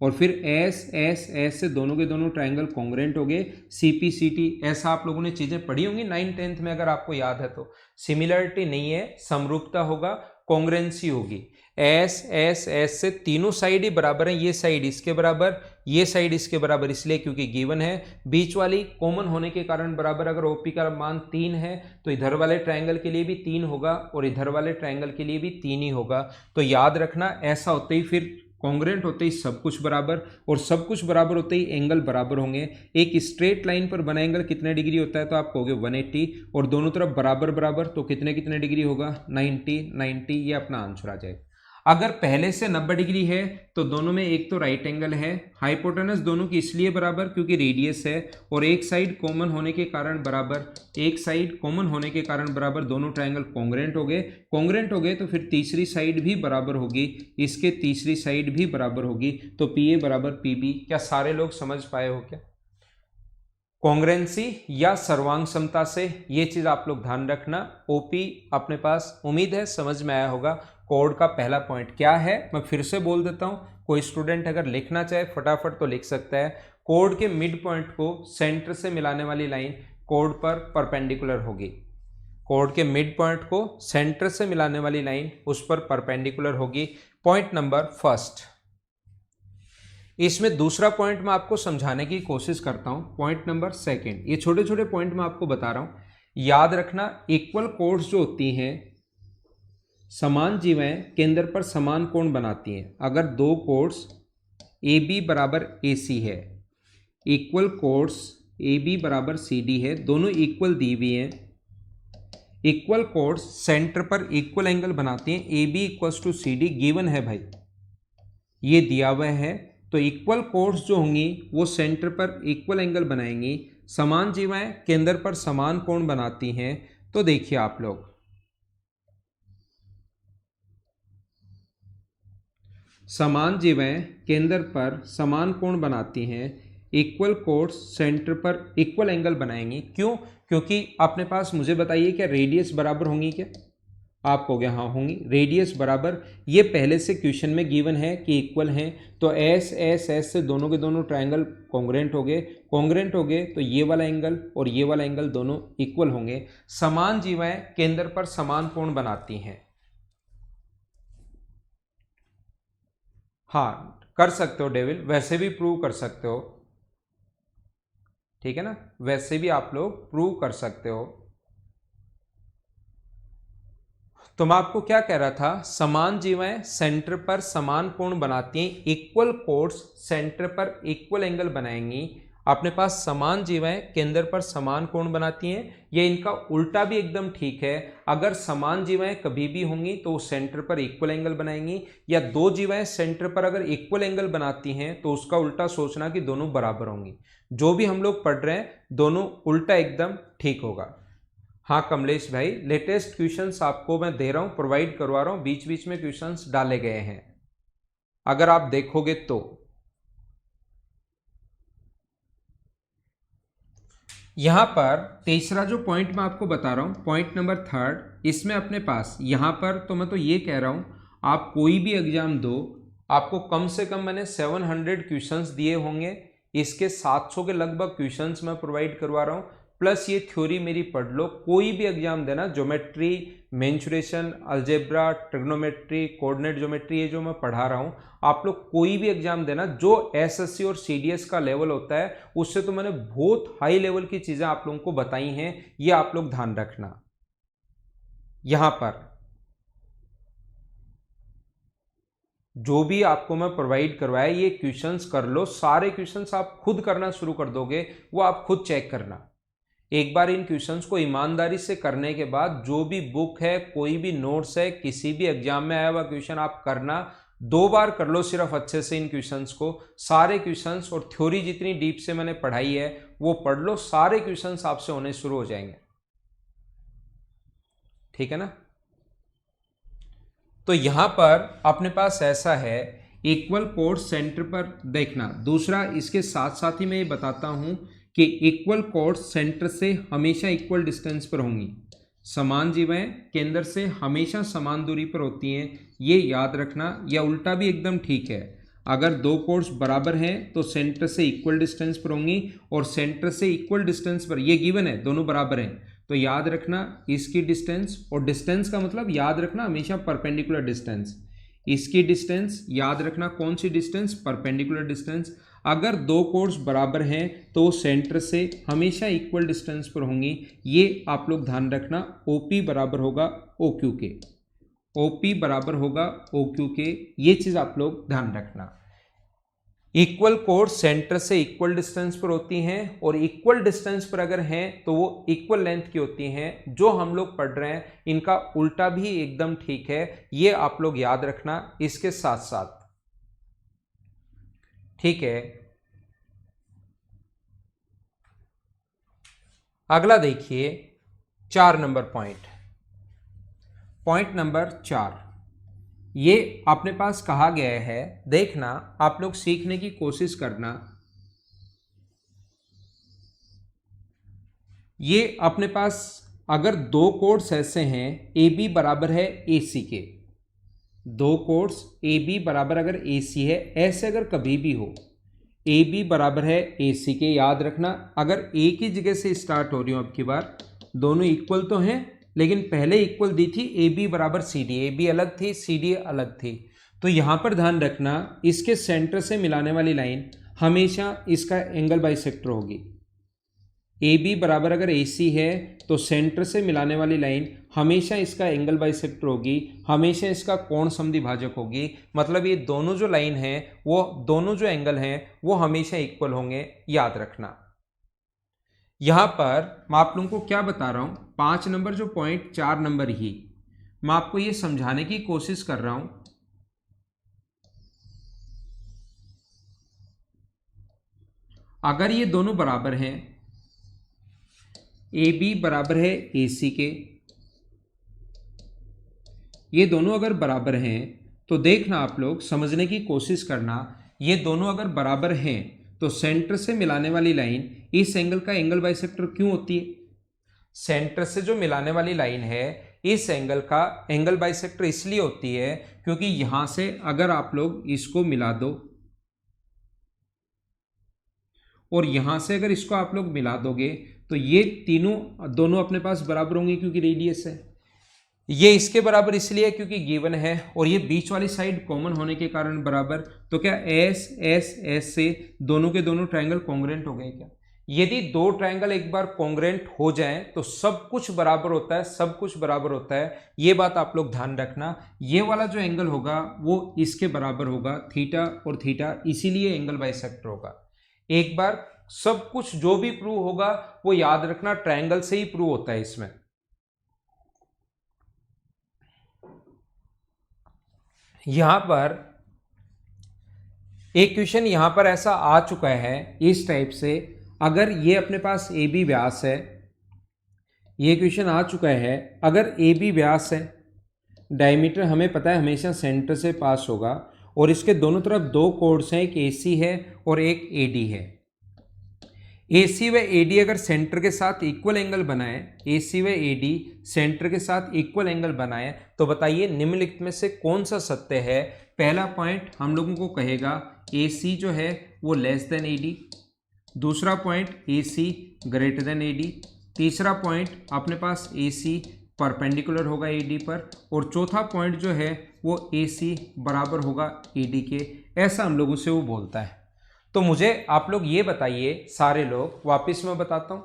और फिर एस एस एस से दोनों के दोनों ट्रायंगल कॉन्ग्रेंट हो गए, सी पी सी टी, ऐसा आप लोगों ने चीजें पढ़ी होंगी 9th 10th में अगर आपको याद है तो। सिमिलरिटी नहीं है, समरूपता होगा, कॉन्ग्रेंसी होगी। एस एस एस से तीनों साइड ही बराबर है, ये साइड इसके बराबर, ये साइड इसके बराबर, इसलिए क्योंकि गिवन है। बीच वाली कॉमन होने के कारण बराबर। अगर ओपी का मान 3 है तो इधर वाले ट्रायंगल के लिए भी 3 होगा और इधर वाले ट्रायंगल के लिए भी 3 ही होगा। तो याद रखना ऐसा होते ही फिर कॉन्ग्रेंट होते ही सब कुछ बराबर, और सब कुछ बराबर होते ही एंगल बराबर होंगे। एक स्ट्रेट लाइन पर बना एंगल कितने डिग्री होता है तो आप कहोगे 180, और दोनों तरफ बराबर बराबर तो कितने कितने डिग्री होगा 90 90, ये अपना आंसर आ जाएगा। अगर पहले से 90 डिग्री है तो दोनों में एक तो राइट एंगल है, हाइपोटेनस दोनों की इसलिए बराबर क्योंकि रेडियस है, और एक साइड कॉमन होने के कारण बराबर, एक साइड कॉमन होने के कारण बराबर, दोनों ट्रायंगल कॉन्ग्रेंट हो गए। कॉन्ग्रेंट हो गए तो फिर तीसरी साइड भी बराबर होगी, इसके तीसरी साइड भी बराबर होगी, तो पी ए बराबर पी बी। क्या सारे लोग समझ पाए हो क्या? कॉन्ग्रेंसी या सर्वांग समता से, ये चीज आप लोग ध्यान रखना। ओपी अपने पास उम्मीद है समझ में आया होगा। कोड का पहला पॉइंट क्या है मैं फिर से बोल देता हूं, कोई स्टूडेंट अगर लिखना चाहे फटाफट तो लिख सकता है। कोड के मिड पॉइंट को सेंटर से मिलाने वाली लाइन कोड पर परपेंडिकुलर होगी। कोड के मिड पॉइंट को सेंटर से मिलाने वाली लाइन उस पर परपेंडिकुलर होगी। Point number first. इसमें दूसरा पॉइंट मैं आपको समझाने की कोशिश करता हूं, पॉइंट नंबर सेकंड। ये छोटे छोटे पॉइंट मैं आपको बता रहा हूं, याद रखना। इक्वल कोड्स जो होती हैं, समान जीवाएं केंद्र पर समान कोण बनाती हैं। अगर दो कोड्स ए बी बराबर ए सी है, इक्वल कोड्स ए बी बराबर सी डी है, दोनों इक्वल दी हुई हैं, इक्वल कोड्स सेंटर पर इक्वल एंगल बनाती हैं, A B equals to C D given है भाई, ये दिया हुआ है। तो इक्वल कोड्स जो होंगी वो सेंटर पर इक्वल एंगल बनाएंगी, समान जीवाएं केंद्र पर समान कोण बनाती हैं। तो देखिए आप लोग, समान जीवाएं केंद्र पर समान कोण बनाती हैं, इक्वल कोड्स सेंटर पर इक्वल एंगल बनाएंगी। क्यों? क्योंकि अपने पास, मुझे बताइए क्या रेडियस बराबर होंगी क्या? आप कहोगे हाँ होंगी, रेडियस बराबर, ये पहले से क्वेश्चन में गिवन है कि इक्वल हैं। तो एस एस एस से दोनों के दोनों ट्रायंगल कॉन्ग्रेंट हो गए, कॉन्ग्रेंट हो गए तो ये वाला एंगल और ये वाला एंगल दोनों इक्वल होंगे। समान जीवाएं केंद्र पर समान कोण बनाती हैं। हाँ कर सकते हो डेविल, वैसे भी प्रूव कर सकते हो, ठीक है ना, वैसे भी आप लोग प्रूव कर सकते हो। तो मैं आपको क्या कह रहा था, समान जीवाएं सेंटर पर समान कोण बनाती हैं, इक्वल कोड्स सेंटर पर इक्वल एंगल बनाएंगी। अपने पास समान जीवाएं केंद्र पर समान कोण बनाती हैं, ये इनका उल्टा भी एकदम ठीक है। अगर समान जीवाएं कभी भी होंगी तो सेंटर पर इक्वल एंगल बनाएंगी, या दो जीवाएं सेंटर पर अगर इक्वल एंगल बनाती हैं तो उसका उल्टा सोचना कि दोनों बराबर होंगी। जो भी हम लोग पढ़ रहे हैं दोनों उल्टा एकदम ठीक होगा। हाँ कमलेश भाई, लेटेस्ट क्वेश्चंस आपको मैं दे रहा हूं, प्रोवाइड करवा रहा हूं, बीच बीच में क्वेश्चंस डाले गए हैं, अगर आप देखोगे तो। यहाँ पर तीसरा जो पॉइंट मैं आपको बता रहा हूँ, पॉइंट नंबर 3, इसमें अपने पास यहाँ पर तो मैं तो ये कह रहा हूँ आप कोई भी एग्जाम दो, आपको कम से कम मैंने 700 क्वेश्चंस दिए होंगे, इसके 700 के लगभग क्वेश्चंस मैं प्रोवाइड करवा रहा हूँ, प्लस ये थ्योरी मेरी पढ़ लो। कोई भी एग्जाम देना, geometry, mensuration, algebra, trigonometry, coordinate geometry, ये जो मैं पढ़ा रहा हूँ, आप लोग कोई भी एग्जाम देना जो एसएससी और सीडीएस का लेवल होता है, उससे तो मैंने बहुत हाई लेवल की चीजें आप लोगों को बताई हैं, ये आप लोग ध्यान रखना। यहां पर जो भी आपको मैं प्रोवाइड करवाया, ये क्वेश्चंस कर लो, सारे क्वेश्चंस आप खुद करना शुरू कर दोगे, वो आप खुद चेक करना। एक बार इन क्वेश्चंस को ईमानदारी से करने के बाद जो भी बुक है, कोई भी नोट्स है, किसी भी एग्जाम में आया हुआ क्वेश्चन आप करना, 2 बार कर लो सिर्फ अच्छे से इन क्वेश्चंस को, सारे क्वेश्चंस और थ्योरी जितनी डीप से मैंने पढ़ाई है वो पढ़ लो, सारे क्वेश्चंस आपसे होने शुरू हो जाएंगे। ठीक है ना। तो यहां पर अपने पास ऐसा है, इक्वल कोड सेंटर पर देखना। दूसरा, इसके साथ साथ ही मैं ये बताता हूं कि इक्वल कोड सेंटर से हमेशा इक्वल डिस्टेंस पर होंगी, समान जीवाएं केंद्र से हमेशा समान दूरी पर होती हैं, ये याद रखना। या उल्टा भी एकदम ठीक है, अगर 2 कोड्स बराबर हैं तो सेंटर से इक्वल डिस्टेंस पर होंगी, और सेंटर से इक्वल डिस्टेंस पर, ये गिवन है दोनों बराबर हैं, तो याद रखना इसकी डिस्टेंस, और डिस्टेंस का मतलब याद रखना हमेशा परपेंडिकुलर डिस्टेंस, इसकी डिस्टेंस याद रखना, कौन सी डिस्टेंस, परपेंडिकुलर डिस्टेंस। अगर 2 कोड्स बराबर हैं तो सेंटर से हमेशा इक्वल डिस्टेंस पर होंगी, ये आप लोग ध्यान रखना। OP बराबर होगा OQ के, OP बराबर होगा OQ के, ये चीज आप लोग ध्यान रखना। इक्वल कोड सेंटर से इक्वल डिस्टेंस पर होती हैं, और इक्वल डिस्टेंस पर अगर हैं तो वो इक्वल लेंथ की होती हैं। जो हम लोग पढ़ रहे हैं इनका उल्टा भी एकदम ठीक है, ये आप लोग याद रखना इसके साथ साथ। ठीक है, अगला देखिए 4 नंबर पॉइंट, पॉइंट नंबर 4, ये अपने पास कहा गया है, देखना आप लोग सीखने की कोशिश करना। ये अपने पास अगर 2 कोड्स ऐसे हैं, AB बराबर है AC के, 2 कोड्स AB बराबर अगर AC है, ऐसे अगर कभी भी हो AB बराबर है AC के, याद रखना अगर एक ही जगह से स्टार्ट हो रही हो, अब की बार दोनों इक्वल तो हैं, लेकिन पहले इक्वल दी थी AB बराबर CD, AB अलग थी CD अलग थी, तो यहां पर ध्यान रखना इसके सेंटर से मिलाने वाली लाइन हमेशा इसका एंगल बाइसेक्टर होगी। AB बराबर अगर AC है तो सेंटर से मिलाने वाली लाइन हमेशा इसका एंगल बाइसेक्टर होगी, हमेशा इसका कोण समद्विभाजक होगी। मतलब ये दोनों जो लाइन है, वो दोनों जो एंगल हैं वो हमेशा इक्वल होंगे, याद रखना। यहां पर मैं आप लोगों को क्या बता रहा हूं, 5 नंबर जो पॉइंट 4 नंबर ही मैं आपको ये समझाने की कोशिश कर रहा हूं। अगर ये दोनों बराबर हैं, AB बराबर है AC के, ये दोनों अगर बराबर हैं तो देखना आप लोग समझने की कोशिश करना, ये दोनों अगर बराबर हैं तो सेंटर से मिलाने वाली लाइन इस एंगल का एंगल बाइसेक्टर क्यों होती है? सेंटर से जो मिलाने वाली लाइन है इस एंगल का एंगल बाइसेक्टर इसलिए होती है क्योंकि यहां से अगर आप लोग इसको मिला दो और यहां से अगर इसको आप लोग मिला दोगे तो ये दोनों अपने पास बराबर होंगे, क्योंकि रेडियस है। ये इसके बराबर इसलिए क्योंकि गिवन है, और ये बीच वाली साइड कॉमन होने के कारण बराबर। तो क्या एस एस एस से दोनों के दोनों ट्रायंगल कॉन्ग्रुएंट हो गए क्या? यदि 2 ट्रायंगल एक बार कॉन्ग्रुएंट हो जाएं तो सब कुछ बराबर होता है, सब कुछ बराबर होता है, ये बात आप लोग ध्यान रखना। ये वाला जो एंगल होगा वो इसके बराबर होगा, थीटा और थीटा, इसीलिए एंगल बाइसेक्टर होगा। एक बार सब कुछ जो भी प्रूव होगा वो याद रखना ट्रायंगल से ही प्रूव होता है। इसमें यहां पर एक क्वेश्चन यहां पर ऐसा आ चुका है इस टाइप से, अगर ये अपने पास AB व्यास है, ये क्वेश्चन आ चुका है, अगर AB व्यास है, डायमीटर हमें पता है हमेशा सेंटर से पास होगा, और इसके दोनों तरफ 2 कोड्स हैं, एक AC है और एक AD है। AC व AD अगर सेंटर के साथ इक्वल एंगल बनाए, AC व AD सेंटर के साथ इक्वल एंगल बनाए, तो बताइए निम्नलिखित में से कौन सा सत्य है। पहला पॉइंट हम लोगों को कहेगा AC जो है वो लेस देन AD, दूसरा point AC greater than AD, तीसरा पॉइंट अपने पास AC परपेंडिकुलर होगा AD पर, और चौथा पॉइंट जो है वो AC बराबर होगा AD के। ऐसा हम लोगों से वो बोलता है। तो मुझे आप लोग ये बताइए, सारे लोग, वापस मैं बताता हूं।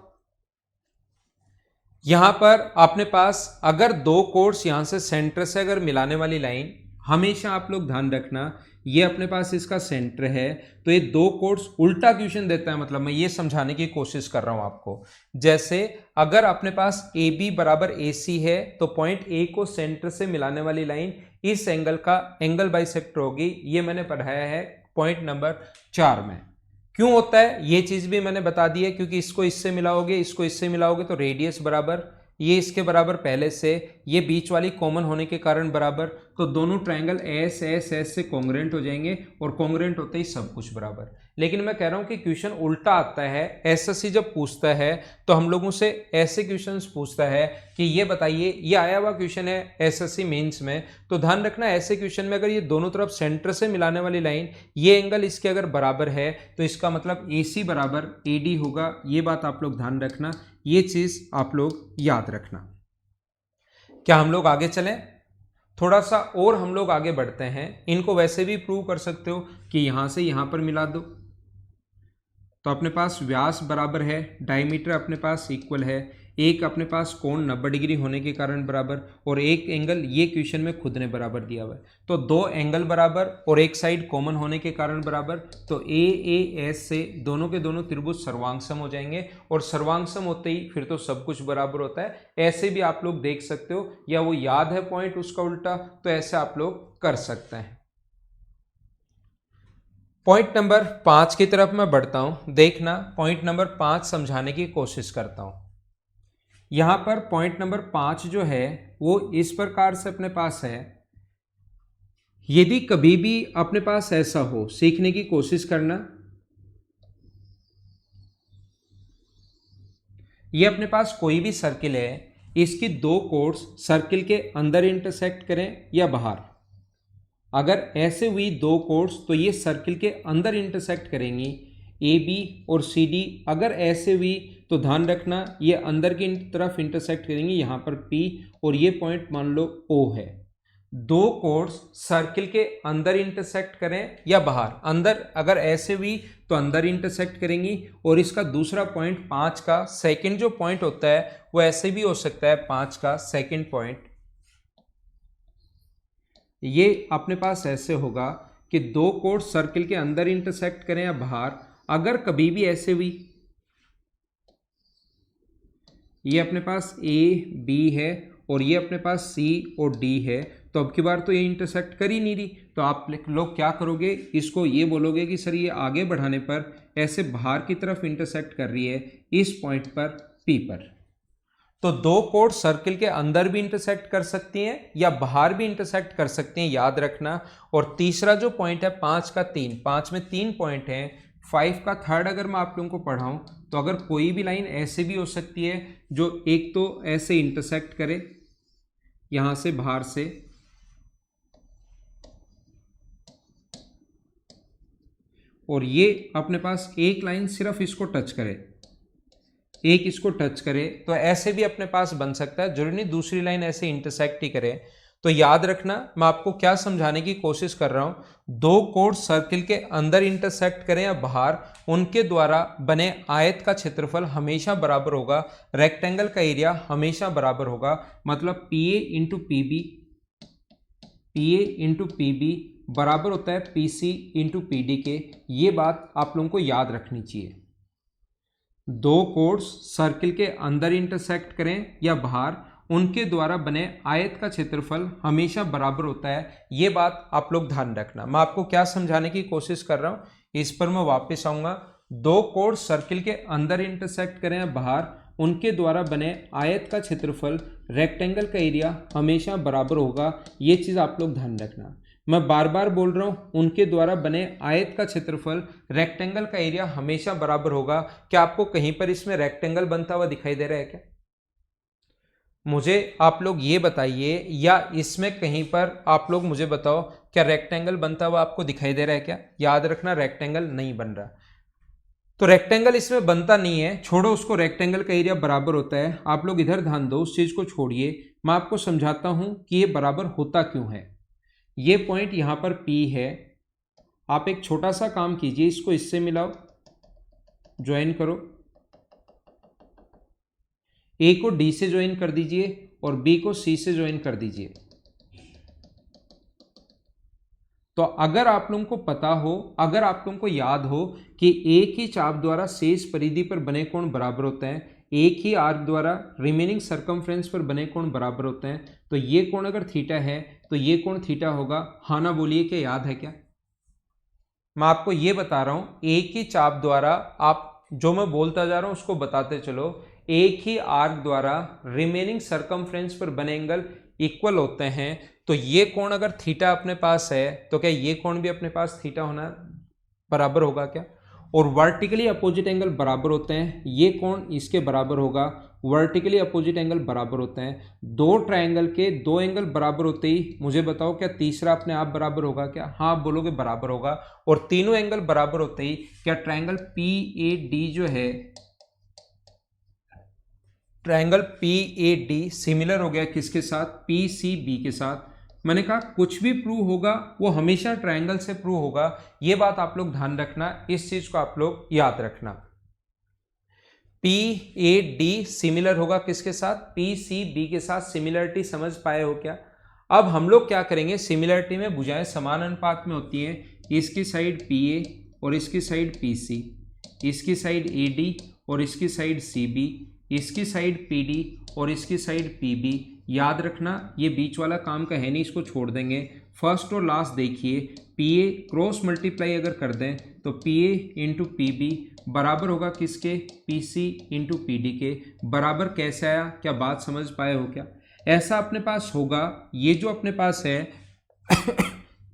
यहां पर अपने पास अगर दो कोर्स यहां से सेंटर से अगर मिलाने वाली लाइन, हमेशा आप लोग ध्यान रखना, ये अपने पास इसका सेंटर है, तो ये दो कोर्स उल्टा क्वेश्चन देता है। मतलब मैं ये समझाने की कोशिश कर रहा हूं आपको। जैसे अगर अपने पास AB बराबर AC है, तो पॉइंट A को सेंटर से मिलाने वाली लाइन इस एंगल का एंगल बाइसेक्टर होगी। ये मैंने पढ़ाया है पॉइंट नंबर 4 में। क्यों होता है ये चीज भी मैंने बता दी है, क्योंकि इसको इससे मिलाओगे, इसको इससे मिलाओगे तो रेडियस बराबर, ये इसके बराबर पहले से, ये बीच वाली कॉमन होने के कारण बराबर, तो दोनों ट्रायंगल एस एस एस से कॉन्ग्रुएंट हो जाएंगे, और कॉन्ग्रुएंट होते ही सब कुछ बराबर। लेकिन मैं कह रहा हूं कि क्वेश्चन उल्टा आता है। एसएससी जब पूछता है तो हम लोगों से ऐसे क्वेश्चंस पूछता है कि ये बताइए, ये आया हुआ क्वेश्चन है एसएससी मेंस में, तो ध्यान रखना ऐसे क्वेश्चन में अगर ये दोनों तरफ सेंटर से मिलाने वाली लाइन, ये एंगल इसके अगर बराबर है, तो इसका मतलब AC बराबर AD होगा। ये बात आप लोग ध्यान रखना, ये चीज आप लोग याद रखना। क्या हम लोग आगे चलें? थोड़ा सा और हम लोग आगे बढ़ते हैं। इनको वैसे भी प्रूव कर सकते हो कि यहां से यहां पर मिला दो, तो अपने पास व्यास बराबर है, डायमीटर अपने पास इक्वल है, एक अपने पास कोण 90 डिग्री होने के कारण बराबर, और एक एंगल ये क्वेश्चन में खुद ने बराबर दिया हुआ है, तो दो एंगल बराबर और एक साइड कॉमन होने के कारण बराबर, तो AAS से दोनों के दोनों त्रिभुज सर्वांगसम हो जाएंगे, और सर्वांगसम होते ही फिर तो सब कुछ बराबर होता है। ऐसे भी आप लोग देख सकते हो, या वो याद है पॉइंट उसका उल्टा, तो ऐसे आप लोग कर सकते हैं। पॉइंट नंबर 5 की तरफ मैं बढ़ता हूं। देखना, पॉइंट नंबर 5 समझाने की कोशिश करता हूं। यहां पर पॉइंट नंबर 5 जो है वो इस प्रकार से अपने पास है। यदि कभी भी अपने पास ऐसा हो, सीखने की कोशिश करना, ये अपने पास कोई भी सर्किल है, इसकी दो कोर्स सर्किल के अंदर इंटरसेक्ट करें या बाहर। अगर ऐसे हुई दो कोर्स तो ये सर्किल के अंदर इंटरसेक्ट करेंगी, AB और CD। अगर ऐसे हुई तो ध्यान रखना ये अंदर की तरफ इंटरसेक्ट करेंगी, यहाँ पर P, और ये पॉइंट मान लो O है। दो कोर्स सर्किल के अंदर इंटरसेक्ट करें या बाहर, अंदर अगर ऐसे हुई तो अंदर इंटरसेक्ट करेंगी, और इसका दूसरा पॉइंट 5 का सेकंड जो पॉइंट होता है वो ऐसे भी हो सकता है, 5 का सेकंड पॉइंट ये अपने पास ऐसे होगा कि दो कोर्स सर्किल के अंदर इंटरसेक्ट करें या बाहर। अगर कभी भी ऐसे हुई, ये अपने पास AB है और ये अपने पास C और D है, तो अब की बार तो ये इंटरसेक्ट कर ही नहीं रही, तो आप लोग क्या करोगे, इसको ये बोलोगे कि सर ये आगे बढ़ाने पर ऐसे बाहर की तरफ इंटरसेक्ट कर रही है इस पॉइंट पर P पर। तो दो कोड सर्किल के अंदर भी इंटरसेक्ट कर सकती हैं या बाहर भी इंटरसेक्ट कर सकती हैं, याद रखना। और तीसरा जो पॉइंट है 5 का 3, 5 में 3 पॉइंट हैं, 5 का थर्ड अगर मैं आप लोगों को पढ़ाऊं तो अगर कोई भी लाइन ऐसे भी हो सकती है जो एक तो ऐसे इंटरसेक्ट करे यहां से बाहर से, और ये अपने पास एक लाइन सिर्फ इसको टच करे, एक इसको टच करे, तो ऐसे भी अपने पास बन सकता है, जरूरी नहीं दूसरी लाइन ऐसे इंटरसेक्ट ही करे। तो याद रखना मैं आपको क्या समझाने की कोशिश कर रहा हूं, दो कोड सर्किल के अंदर इंटरसेक्ट करें या बाहर, उनके द्वारा बने आयत का क्षेत्रफल हमेशा बराबर होगा, रेक्टेंगल का एरिया हमेशा बराबर होगा। मतलब PA इंटू PB बराबर होता है PC इंटू PD के। ये बात आप लोगों को याद रखनी चाहिए। दो कोड्स सर्किल के अंदर इंटरसेक्ट करें या बाहर, उनके द्वारा बने आयत का क्षेत्रफल हमेशा बराबर होता है। ये बात आप लोग ध्यान रखना। मैं आपको क्या समझाने की कोशिश कर रहा हूं इस पर मैं वापस आऊंगा। दो कोड्स सर्किल के अंदर इंटरसेक्ट करें या बाहर, उनके द्वारा बने आयत का क्षेत्रफल रेक्टेंगल का एरिया हमेशा बराबर होगा। ये चीज आप लोग ध्यान रखना। मैं बार बार बोल रहा हूं, उनके द्वारा बने आयत का क्षेत्रफल रेक्टेंगल का एरिया हमेशा बराबर होगा। क्या आपको कहीं पर इसमें रेक्टेंगल बनता हुआ दिखाई दे रहा है क्या? मुझे आप लोग ये बताइए, या इसमें कहीं पर आप लोग मुझे बताओ, क्या रेक्टेंगल बनता हुआ आपको दिखाई दे रहा है क्या? याद रखना, रेक्टेंगल नहीं बन रहा। तो रेक्टेंगल इसमें बनता नहीं है, छोड़ो उसको, रेक्टेंगल का एरिया बराबर होता है। आप लोग इधर ध्यान दो, उस चीज को छोड़िए, मैं आपको समझाता हूं कि ये बराबर होता क्यों है। ये पॉइंट यहां पर P है, आप एक छोटा सा काम कीजिए, इसको इससे मिलाओ, ज्वाइन करो, A को D से ज्वाइन कर दीजिए और B को C से ज्वाइन कर दीजिए। तो अगर आप लोगों को पता हो, अगर आप लोगों को याद हो कि एक ही चाप द्वारा शेष परिधि पर बने कोण बराबर होते हैं, एक ही आर्क द्वारा रिमेनिंग सर्कमफ्रेंस पर बने कोण बराबर होते हैं, तो ये कोण अगर थीटा है तो ये कोण थीटा होगा। हाँ ना बोलिए, क्या याद है क्या? मैं आपको ये बता रहा हूं, एक ही चाप द्वारा, आप जो मैं बोलता जा रहा हूं उसको बताते चलो, एक ही आर्क द्वारा रिमेनिंग सर्कमफ्रेंस पर बने एंगल इक्वल होते हैं। तो ये कोण अगर थीटा अपने पास है तो क्या ये कोण भी अपने पास थीटा होना बराबर होगा क्या? और वर्टिकली अपोजिट एंगल बराबर होते हैं, ये कोण इसके बराबर होगा, वर्टिकली अपोजिट एंगल बराबर होते हैं। दो ट्रायंगल के दो एंगल बराबर होते ही मुझे बताओ, क्या तीसरा अपने आप बराबर होगा क्या? हाँ, आप बोलोगे बराबर होगा। और तीनों एंगल बराबर होते ही क्या ट्रायंगल PAD जो है, ट्रायंगल PAD सिमिलर हो गया किसके साथ? PCB के साथ। मैंने कहा कुछ भी प्रूव होगा वो हमेशा ट्रायंगल से प्रूव होगा, ये बात आप लोग ध्यान रखना, इस चीज को आप लोग याद रखना। PAD सिमिलर होगा किसके साथ? PCB के साथ। सिमिलरिटी समझ पाए हो क्या? अब हम लोग क्या करेंगे, सिमिलरिटी में भुजाएं समान अनुपात में होती हैं, इसकी साइड PA और इसकी साइड PC, इसकी साइड AD और इसकी साइड CB, इसकी साइड PD और इसकी साइड PB। याद रखना, ये बीच वाला काम का है नहीं, इसको छोड़ देंगे। फर्स्ट और लास्ट देखिए, PA क्रॉस मल्टीप्लाई अगर कर दें तो PA इंटू PB बराबर होगा किसके? PC इंटू PD के। बराबर कैसे आया, क्या बात समझ पाए हो क्या? ऐसा अपने पास होगा, ये जो अपने पास है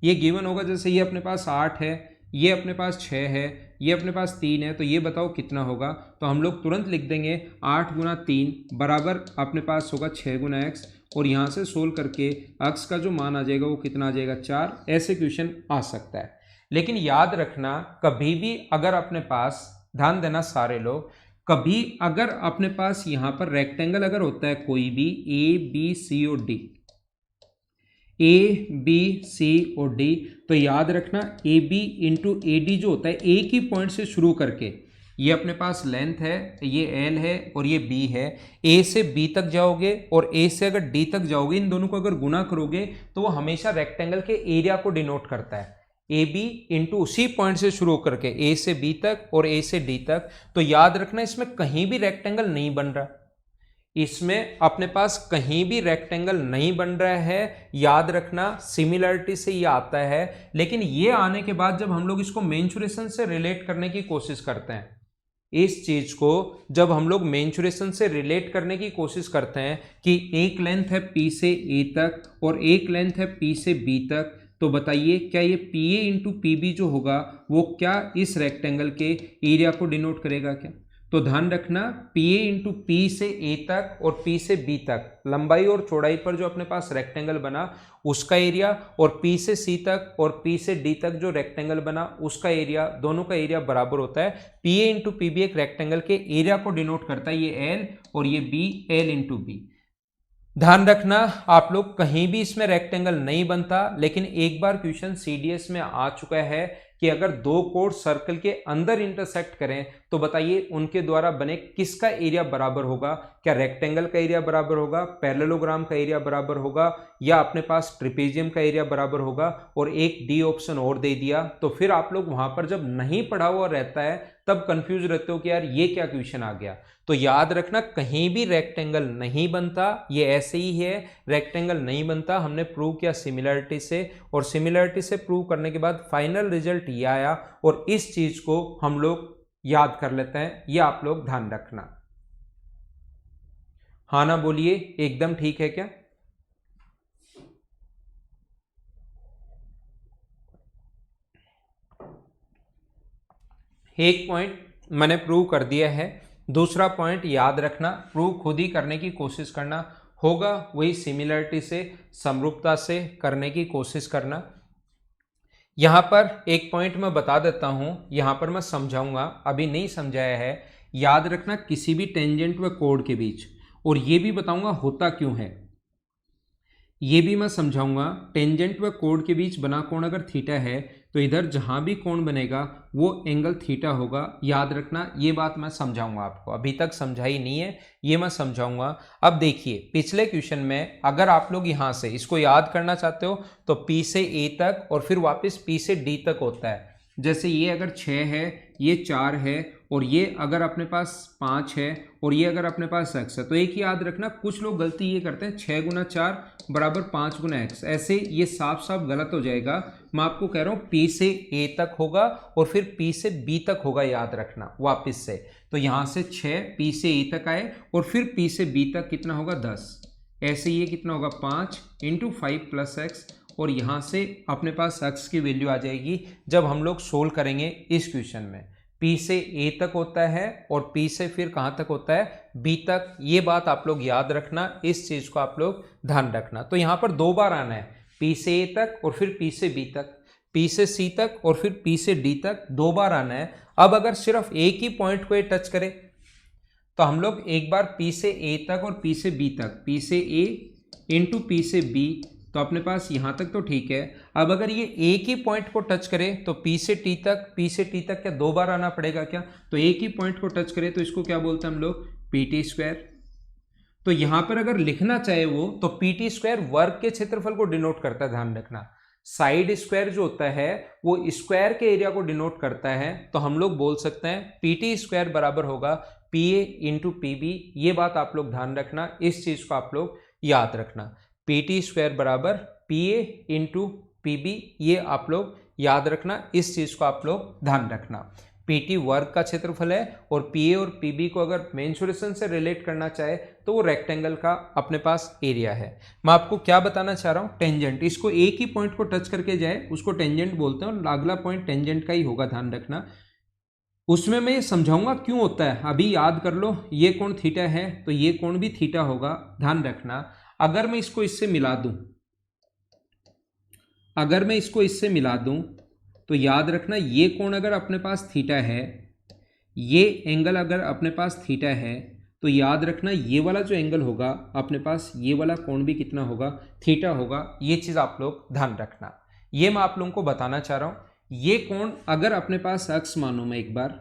ये गिवन होगा, जैसे ये अपने पास 8 है, ये अपने पास 6 है, ये अपने पास 3 है, तो ये बताओ कितना होगा? तो हम लोग तुरंत लिख देंगे 8 गुना 3 बराबर अपने पास होगा 6 गुना x, और यहाँ से सोल्व करके x का जो मान आ जाएगा वो कितना आ जाएगा? 4। ऐसे क्वेश्चन आ सकता है। लेकिन याद रखना, कभी भी अगर अपने पास, ध्यान देना सारे लोग, कभी अगर अपने पास यहाँ पर रेक्टेंगल अगर होता है कोई भी, A B C और D, A B C और D, तो याद रखना AB इंटू AD जो होता है, एक ही पॉइंट से शुरू करके, ये अपने पास लेंथ है, ये L है और ये B है, A से B तक जाओगे और A से अगर D तक जाओगे, इन दोनों को अगर गुना करोगे तो वो हमेशा रेक्टेंगल के एरिया को डिनोट करता है। AB इंटू उसी पॉइंट से शुरू करके A से B तक और A से D तक। तो याद रखना, इसमें कहीं भी रेक्टेंगल नहीं बन रहा, इसमें अपने पास कहीं भी रेक्टेंगल नहीं बन रहा है। याद रखना, सिमिलरिटी से ये आता है, लेकिन ये आने के बाद जब हम लोग इसको मेंसुरेशन से रिलेट करने की कोशिश करते हैं, इस चीज को जब हम लोग मेंसुरेशन से रिलेट करने की कोशिश करते हैं कि एक लेंथ है P से A तक और एक लेंथ है P से B तक, तो बताइए क्या ये PA इंटू PB जो होगा वो क्या इस रेक्टेंगल के एरिया को डिनोट करेगा क्या? तो ध्यान रखना, PA इंटू P से A तक और P से B तक लंबाई और चौड़ाई पर जो अपने पास रेक्टेंगल बना उसका एरिया, और P से C तक और P से D तक जो रेक्टेंगल बना उसका एरिया, दोनों का एरिया बराबर होता है। PA इंटू PB एक रेक्टेंगल के एरिया को डिनोट करता है, ये L और ये B, L इंटू B। ध्यान रखना आप लोग, कहीं भी इसमें रेक्टेंगल नहीं बनता, लेकिन एक बार क्वेश्चन CDS में आ चुका है कि अगर दो कोण सर्कल के अंदर इंटरसेक्ट करें तो बताइए उनके द्वारा बने किसका एरिया बराबर होगा? क्या रेक्टेंगल का एरिया बराबर होगा, पैरेललोग्राम का एरिया बराबर होगा, या अपने पास ट्रिपेजियम का एरिया बराबर होगा? और एक डी ऑप्शन और दे दिया, तो फिर आप लोग वहां पर जब नहीं पढ़ा हुआ रहता है तब कंफ्यूज रहते हो कि यार ये क्या क्वेश्चन आ गया। तो याद रखना, कहीं भी रेक्टेंगल नहीं बनता, ये ऐसे ही है, रेक्टेंगल नहीं बनता। हमने प्रूव किया सिमिलरिटी से, और सिमिलरिटी से प्रूव करने के बाद फाइनल रिजल्ट ये आया, और इस चीज को हम लोग याद कर लेते हैं, ये आप लोग ध्यान रखना। हाँ ना बोलिए, एकदम ठीक है क्या? एक पॉइंट मैंने प्रूव कर दिया है, दूसरा पॉइंट याद रखना, प्रूव खुद ही करने की कोशिश करना होगा, वही सिमिलरिटी से, समरूपता से करने की कोशिश करना। यहाँ पर एक पॉइंट मैं बता देता हूँ, यहाँ पर मैं समझाऊंगा, अभी नहीं समझाया है। याद रखना किसी भी टेंजेंट व कोड के बीच, और ये भी बताऊंगा होता क्यों है, ये भी मैं समझाऊंगा। टेंजेंट व कोड के बीच बना कोण अगर थीटा है तो इधर जहां भी कोण बनेगा वो एंगल थीटा होगा। याद रखना, ये बात मैं समझाऊंगा आपको, अभी तक समझाई नहीं है, ये मैं समझाऊंगा। अब देखिए पिछले क्वेश्चन में अगर आप लोग यहां से इसको याद करना चाहते हो तो P से A तक और फिर वापस P से D तक होता है। जैसे ये अगर 6 है, ये 4 है, और ये अगर अपने पास 5 है, और ये अगर अपने पास x है, तो एक ही याद रखना, कुछ लोग गलती ये करते हैं 6 गुना 4 बराबर 5 गुना x, ऐसे ये साफ साफ गलत हो जाएगा। मैं आपको कह रहा हूँ P से A तक होगा और फिर P से B तक होगा, याद रखना वापस से। तो यहाँ से 6 P से A तक आए और फिर P से B तक कितना होगा 10, ऐसे ये कितना होगा 5 × 5 + x, और यहाँ से अपने पास x की वैल्यू आ जाएगी जब हम लोग सोल्व करेंगे इस क्वेश्चन में। P से A तक होता है और P से फिर कहाँ तक होता है, B तक। ये बात आप लोग याद रखना, इस चीज को आप लोग ध्यान रखना। तो यहाँ पर 2 बार आना है, P से A तक और फिर P से B तक, P से C तक और फिर P से D तक, 2 बार आना है। अब अगर सिर्फ एक ही पॉइंट को ये टच करे तो हम लोग एक बार P से A तक और P से B तक, P से A × P से B, तो अपने पास यहाँ तक तो ठीक है। अब अगर ये एक ही पॉइंट को टच करे तो P से T तक, P से T तक क्या 2 बार आना पड़ेगा क्या? तो एक ही पॉइंट को टच करे तो इसको क्या बोलते हैं हम लोग, PT²। तो यहाँ पर अगर लिखना चाहे वो तो PT² वर्ग के क्षेत्रफल को डिनोट करता है, ध्यान रखना। साइड स्क्वायर जो होता है वो स्क्वायर के एरिया को डिनोट करता है, तो हम लोग बोल सकते हैं PT² बराबर होगा PA × PB। ये बात आप लोग ध्यान रखना, इस चीज को आप लोग याद रखना, PT² बराबर PA × PB, ये आप लोग याद रखना, इस चीज को आप लोग ध्यान रखना। PT वर्ग का क्षेत्रफल है और PA और PB को अगर मेंसुरेशन से रिलेट करना चाहे तो वो रेक्टेंगल का अपने पास एरिया है। मैं आपको क्या बताना चाह रहा हूँ, टेंजेंट, इसको एक ही पॉइंट को टच करके जाए उसको टेंजेंट बोलते हैं, और अगला पॉइंट टेंजेंट का ही होगा, ध्यान रखना। उसमें मैं ये समझाऊंगा क्यों होता है, अभी याद कर लो। ये कोण थीटा है तो ये कोण भी थीटा होगा, ध्यान रखना। अगर मैं इसको इससे मिला दूं, अगर मैं इसको इससे मिला दूं तो याद रखना, ये कोण अगर अपने पास थीटा है, ये एंगल अगर अपने पास थीटा है, तो याद रखना ये वाला जो एंगल होगा अपने पास, ये वाला कोण भी कितना होगा, थीटा होगा। ये चीज़ आप लोग ध्यान रखना, ये मैं आप लोगों को बताना चाह रहा हूँ। ये कोण अगर अपने पास अक्स मानूं, मैं एक बार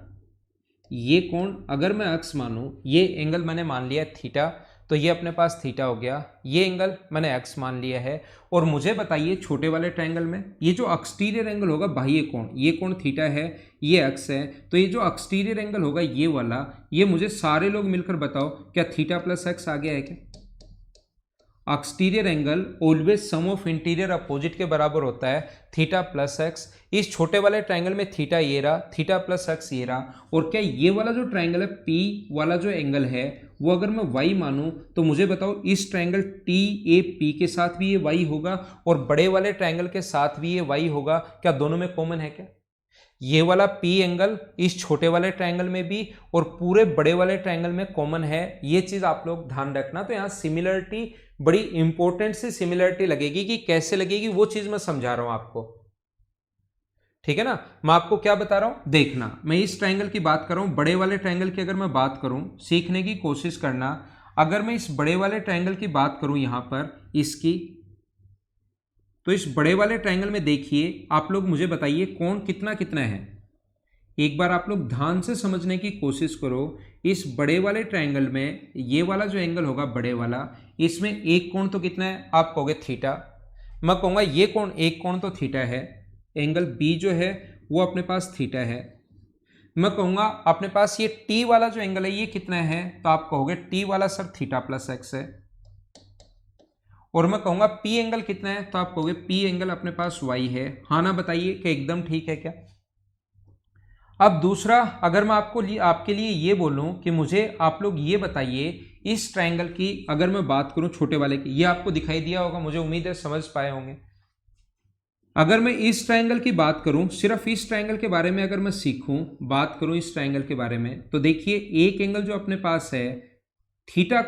ये कोण अगर मैं अक्स मानूं, ये एंगल मैंने मान लिया थीटा, तो ये अपने पास थीटा हो गया, ये एंगल मैंने एक्स मान लिया है। और मुझे बताइए छोटे वाले ट्रायंगल में ये जो एक्सटीरियर एंगल होगा बाह्य कोण, ये कोण थीटा है, ये एक्स है, तो ये जो एक्सटीरियर एंगल होगा ये वाला, ये मुझे सारे लोग मिलकर बताओ क्या थीटा + एक्स आ गया है क्या? Exterior angle always sum of interior opposite के बराबर होता है, थीटा + एक्स। इस छोटे वाले ट्रायंगल में थीटा ये रहा, थीटा + एक्स ये रहा, और क्या ये वाला जो ट्रायंगल है P वाला जो एंगल है वो अगर मैं y मानूं तो मुझे बताओ इस ट्रायंगल TAP के साथ भी ये y होगा और बड़े वाले ट्रायंगल के साथ भी ये y होगा, क्या दोनों में कॉमन है क्या? ये वाला P एंगल इस छोटे वाले ट्रायंगल में भी और पूरे बड़े वाले ट्रायंगल में कॉमन है, ये चीज आप लोग ध्यान रखना। तो यहाँ सिमिलरिटी बड़ी इंपॉर्टेंट सी सिमिलरिटी लगेगी, कि कैसे लगेगी वो चीज मैं समझा रहा हूं आपको, ठीक है ना। मैं आपको क्या बता रहा हूं, देखना, मैं इस ट्रायंगल की बात कर रहा हूं, बड़े वाले ट्रायंगल की अगर मैं बात करूं, सीखने की कोशिश करना। अगर मैं इस बड़े वाले ट्रायंगल की बात करूं यहां पर इसकी, तो इस बड़े वाले ट्रायंगल में देखिए आप लोग मुझे बताइए कोण कितना कितना है। एक बार आप लोग ध्यान से समझने की कोशिश करो। इस बड़े वाले ट्रायंगल में ये वाला जो एंगल होगा बड़े वाला, इसमें एक कोण तो कितना है, आप कहोगे थीटा। मैं कहूँगा ये कोण, एक कोण तो थीटा है, एंगल बी जो है वो अपने पास थीटा है। मैं कहूँगा अपने पास ये टी वाला जो एंगल है ये कितना है, तो आप कहोगे टी वाला सर थीटा + एक्स है। और मैं कहूँगा पी एंगल कितना है, तो आप कहोगे पी एंगल अपने पास वाई है। हाँ ना बताइए कि एकदम ठीक है क्या? अब दूसरा, अगर मैं आपके लिए ये बोलूं कि मुझे आप लोग ये बताइए इस ट्रायंगल की अगर मैं बात करूं छोटे वाले की, ये आपको दिखाई दिया होगा, मुझे उम्मीद है समझ पाए होंगे। अगर मैं इस ट्रायंगल की बात करूं, सिर्फ इस ट्रायंगल के बारे में अगर मैं सीखूं, बात करूं इस ट्रायंगल के बारे में, तो देखिए एक एंगल जो अपने पास है थीटा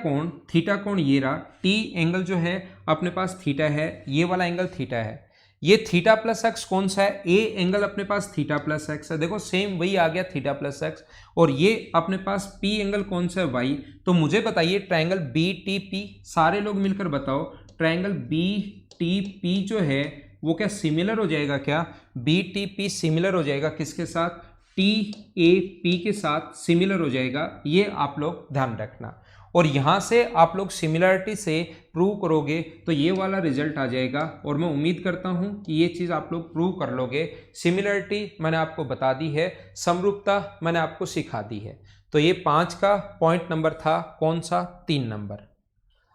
कोण ये रहा, टी एंगल जो है अपने पास थीटा है, ये वाला एंगल थीटा है, ये थीटा प्लस एक्स कौन सा है, ए एंगल अपने पास थीटा प्लस एक्स है, देखो सेम वही आ गया थीटा प्लस एक्स, और ये अपने पास पी एंगल कौन सा है, वाई। तो मुझे बताइए ट्रायंगल बी टी पी, सारे लोग मिलकर बताओ, ट्रायंगल बी टी पी जो है वो क्या सिमिलर हो जाएगा, क्या बी टी पी सिमिलर हो जाएगा किसके साथ, टी ए पी के साथ सिमिलर हो जाएगा, ये आप लोग ध्यान रखना। और यहां से आप लोग सिमिलरिटी से प्रूव करोगे तो ये वाला रिजल्ट आ जाएगा, और मैं उम्मीद करता हूं कि ये चीज आप लोग प्रूव कर लोगे। सिमिलरिटी मैंने आपको बता दी है, समरूपता मैंने आपको सिखा दी है। तो ये 5 का पॉइंट नंबर था, कौन सा, 3 नंबर।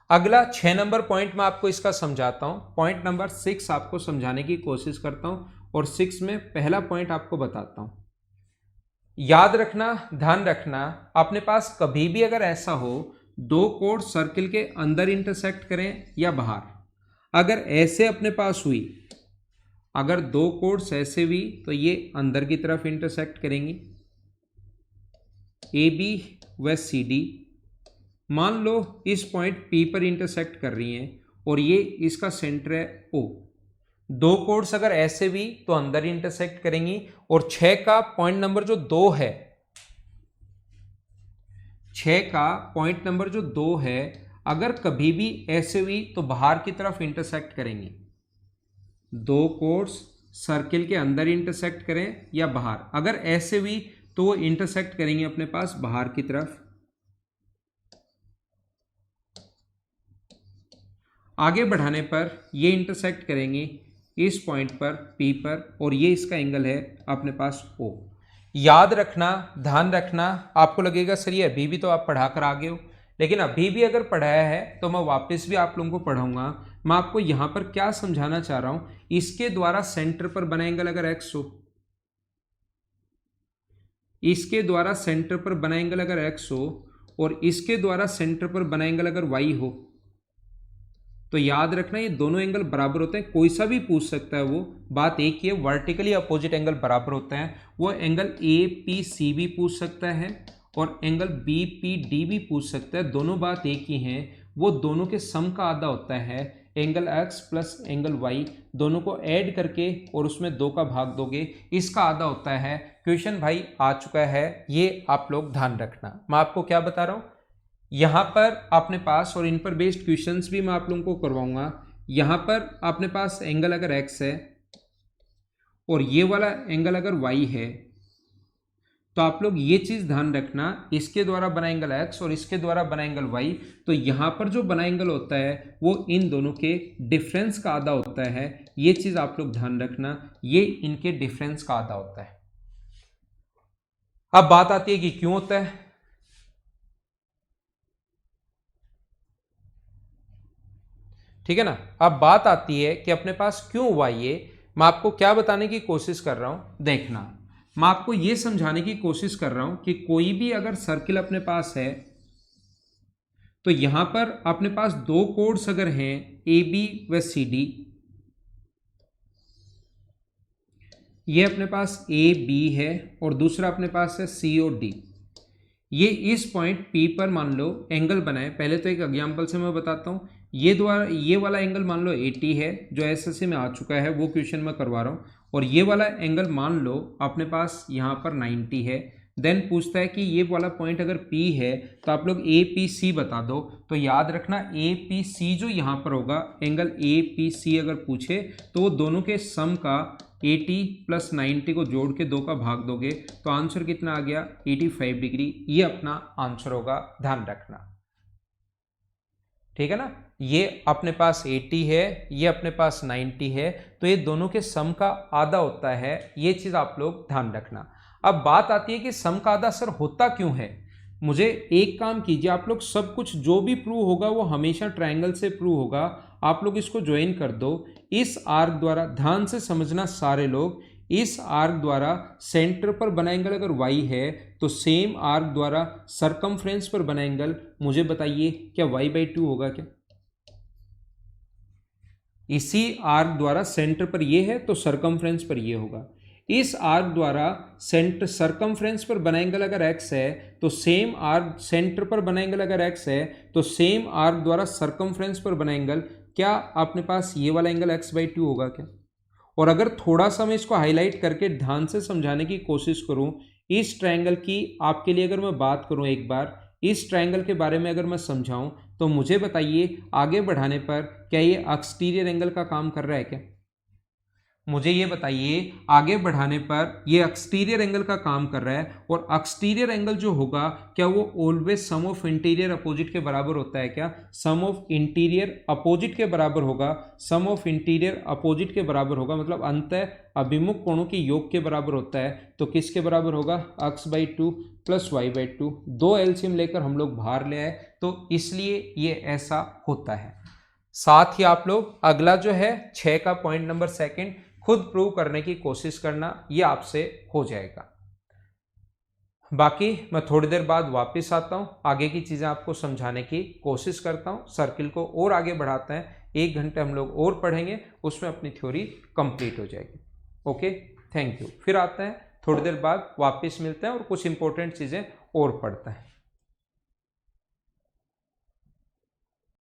अगला 6 नंबर पॉइंट मैं आपको इसका समझाता हूं, पॉइंट नंबर 6 आपको समझाने की कोशिश करता हूं, और 6 में पहला पॉइंट आपको बताता हूं। याद रखना, ध्यान रखना, अपने पास कभी भी अगर ऐसा हो दो कोण सर्किल के अंदर इंटरसेक्ट करें या बाहर, अगर ऐसे अपने पास हुई, अगर दो कोण ऐसे हुई तो ये अंदर की तरफ इंटरसेक्ट करेंगी, ए बी व सी डी मान लो इस पॉइंट पी पर इंटरसेक्ट कर रही हैं, और ये इसका सेंटर है ओ। दो कोर्स अगर ऐसे भी तो अंदर इंटरसेक्ट करेंगी, और 6 का पॉइंट नंबर जो 2 है, 6 का पॉइंट नंबर जो 2 है, अगर कभी भी ऐसे हुई तो बाहर की तरफ इंटरसेक्ट करेंगे। दो कोर्स सर्किल के अंदर इंटरसेक्ट करें या बाहर, अगर ऐसे हुई तो वो इंटरसेक्ट करेंगे अपने पास बाहर की तरफ। आगे बढ़ाने पर ये इंटरसेक्ट करेंगे इस पॉइंट पर P पर, और ये इसका एंगल है अपने पास O। याद रखना, ध्यान रखना, आपको लगेगा सर ये अभी भी तो आप पढ़ा कर आ गए हो, लेकिन अभी भी अगर पढ़ाया है तो मैं वापस भी आप लोगों को पढ़ाऊंगा। मैं आपको यहां पर क्या समझाना चाह रहा हूं, इसके द्वारा सेंटर पर बना एंगल अगर x हो, इसके द्वारा सेंटर पर बना एंगल अगर x हो, और इसके द्वारा सेंटर पर बना एंगल अगर y हो, तो याद रखना ये दोनों एंगल बराबर होते हैं। कोई सा भी पूछ सकता है, वो बात एक ही है, वर्टिकली अपोजिट एंगल बराबर होते हैं। वो एंगल ए पी सी भी पूछ सकता है और एंगल बी पी डी भी पूछ सकता है, दोनों बात एक ही है। वो दोनों के सम का आधा होता है, angle x plus angle y, दोनों को ऐड करके और उसमें 2 का भाग दोगे, इसका आधा होता है। क्वेश्चन भाई आ चुका है, ये आप लोग ध्यान रखना। मैं आपको क्या बता रहा हूं, यहां पर अपने पास, और इन पर बेस्ड क्वेश्चंस भी मैं आप लोगों को करवाऊंगा। यहां पर अपने पास एंगल अगर x है और ये वाला एंगल अगर y है, तो आप लोग ये चीज ध्यान रखना, इसके द्वारा बना एंगल x और इसके द्वारा बना एंगल y, तो यहां पर जो बना एंगल होता है वो इन दोनों के डिफरेंस का आधा होता है। ये चीज आप लोग ध्यान रखना, ये इनके डिफरेंस का आधा होता है। अब बात आती है कि क्यों होता है। ठीक है ना, अब बात आती है कि अपने पास क्यों हुआ ये। मैं आपको क्या बताने की कोशिश कर रहा हूं, देखना, मैं आपको यह समझाने की कोशिश कर रहा हूं कि कोई भी अगर सर्किल अपने पास है, तो यहां पर अपने पास दो कोड्स अगर हैं ए बी व सी डी, ये अपने पास ए बी है और दूसरा अपने पास है सी और डी। ये इस पॉइंट P पर मान लो एंगल बनाए। पहले तो एक एग्जांपल से मैं बताता हूँ। ये वाला एंगल मान लो 80 है, जो एसएससी में आ चुका है, वो क्वेश्चन मैं करवा रहा हूँ। और ये वाला एंगल मान लो अपने पास यहाँ पर 90 है। देन पूछता है कि ये वाला पॉइंट अगर P है तो आप लोग ए पी सी बता दो। तो याद रखना ए पी सी जो यहाँ पर होगा, एंगल ए पी सी अगर पूछे तो वो दोनों के सम का 80 प्लस 90 को जोड़ के 2 का भाग दोगे तो आंसर कितना आ गया, 85 डिग्री। ये अपना आंसर होगा, ध्यान रखना। ठीक है ना, ये अपने पास 80 है, ये अपने पास 90 है, तो ये दोनों के सम का आधा होता है। ये चीज आप लोग ध्यान रखना। अब बात आती है कि सम का आधा सर होता क्यों है। मुझे एक काम कीजिए, आप लोग सब कुछ जो भी प्रूव होगा वो हमेशा ट्रायंगल से प्रूव होगा। आप लोग इसको ज्वाइन कर दो। इस आर्क द्वारा, ध्यान से समझना सारे लोग, इस आर्क द्वारा सेंटर पर बना एंगल अगर y है तो सेम आर्क द्वारा सरकमफ्रेंस पर बना एंगल, मुझे बताइए क्या y/2 होगा क्या? इसी आर्क द्वारा सेंटर पर ये है तो सरकमफ्रेंस पर ये होगा। इस आर्क द्वारा सेंटर सरकमफ्रेंस पर बना एंगल अगर x है तो सेम आर्क सेंटर पर बना एंगल अगर x है तो सेम आर्क द्वारा सरकमफ्रेंस पर बना एंगल, क्या अपने पास ये वाला एंगल x/2 होगा क्या? और अगर थोड़ा सा मैं इसको हाईलाइट करके ध्यान से समझाने की कोशिश करूं, इस ट्रायंगल की आपके लिए अगर मैं बात करूं, एक बार इस ट्रायंगल के बारे में अगर मैं समझाऊं तो मुझे बताइए आगे बढ़ाने पर क्या ये एक्सटीरियर एंगल का काम कर रहा है क्या? मुझे ये बताइए आगे बढ़ाने पर ये एक्सटीरियर एंगल का काम कर रहा है, और एक्सटीरियर एंगल जो होगा क्या वो always sum of interior opposite के बराबर होता है क्या? सम ऑफ इंटीरियर अपोजिट के बराबर होगा। सम ऑफ इंटीरियर अपोजिट के बराबर होगा मतलब अंतः अभिमुख कोणों के योग के बराबर होता है। तो किसके बराबर होगा? x/2 plus y/2। दो एलसीएम लेकर हम लोग बाहर ले आए तो इसलिए ये ऐसा होता है। साथ ही आप लोग अगला जो है 6 का पॉइंट नंबर 2 खुद प्रूव करने की कोशिश करना, ये आपसे हो जाएगा। बाकी मैं थोड़ी देर बाद वापस आता हूं, आगे की चीजें आपको समझाने की कोशिश करता हूं, सर्किल को और आगे बढ़ाते हैं। 1 घंटे हम लोग और पढ़ेंगे, उसमें अपनी थ्योरी कंप्लीट हो जाएगी। Okay, thank you. फिर आते हैं थोड़ी देर बाद, वापस मिलते हैं और कुछ इंपॉर्टेंट चीजें और पढ़ते हैं।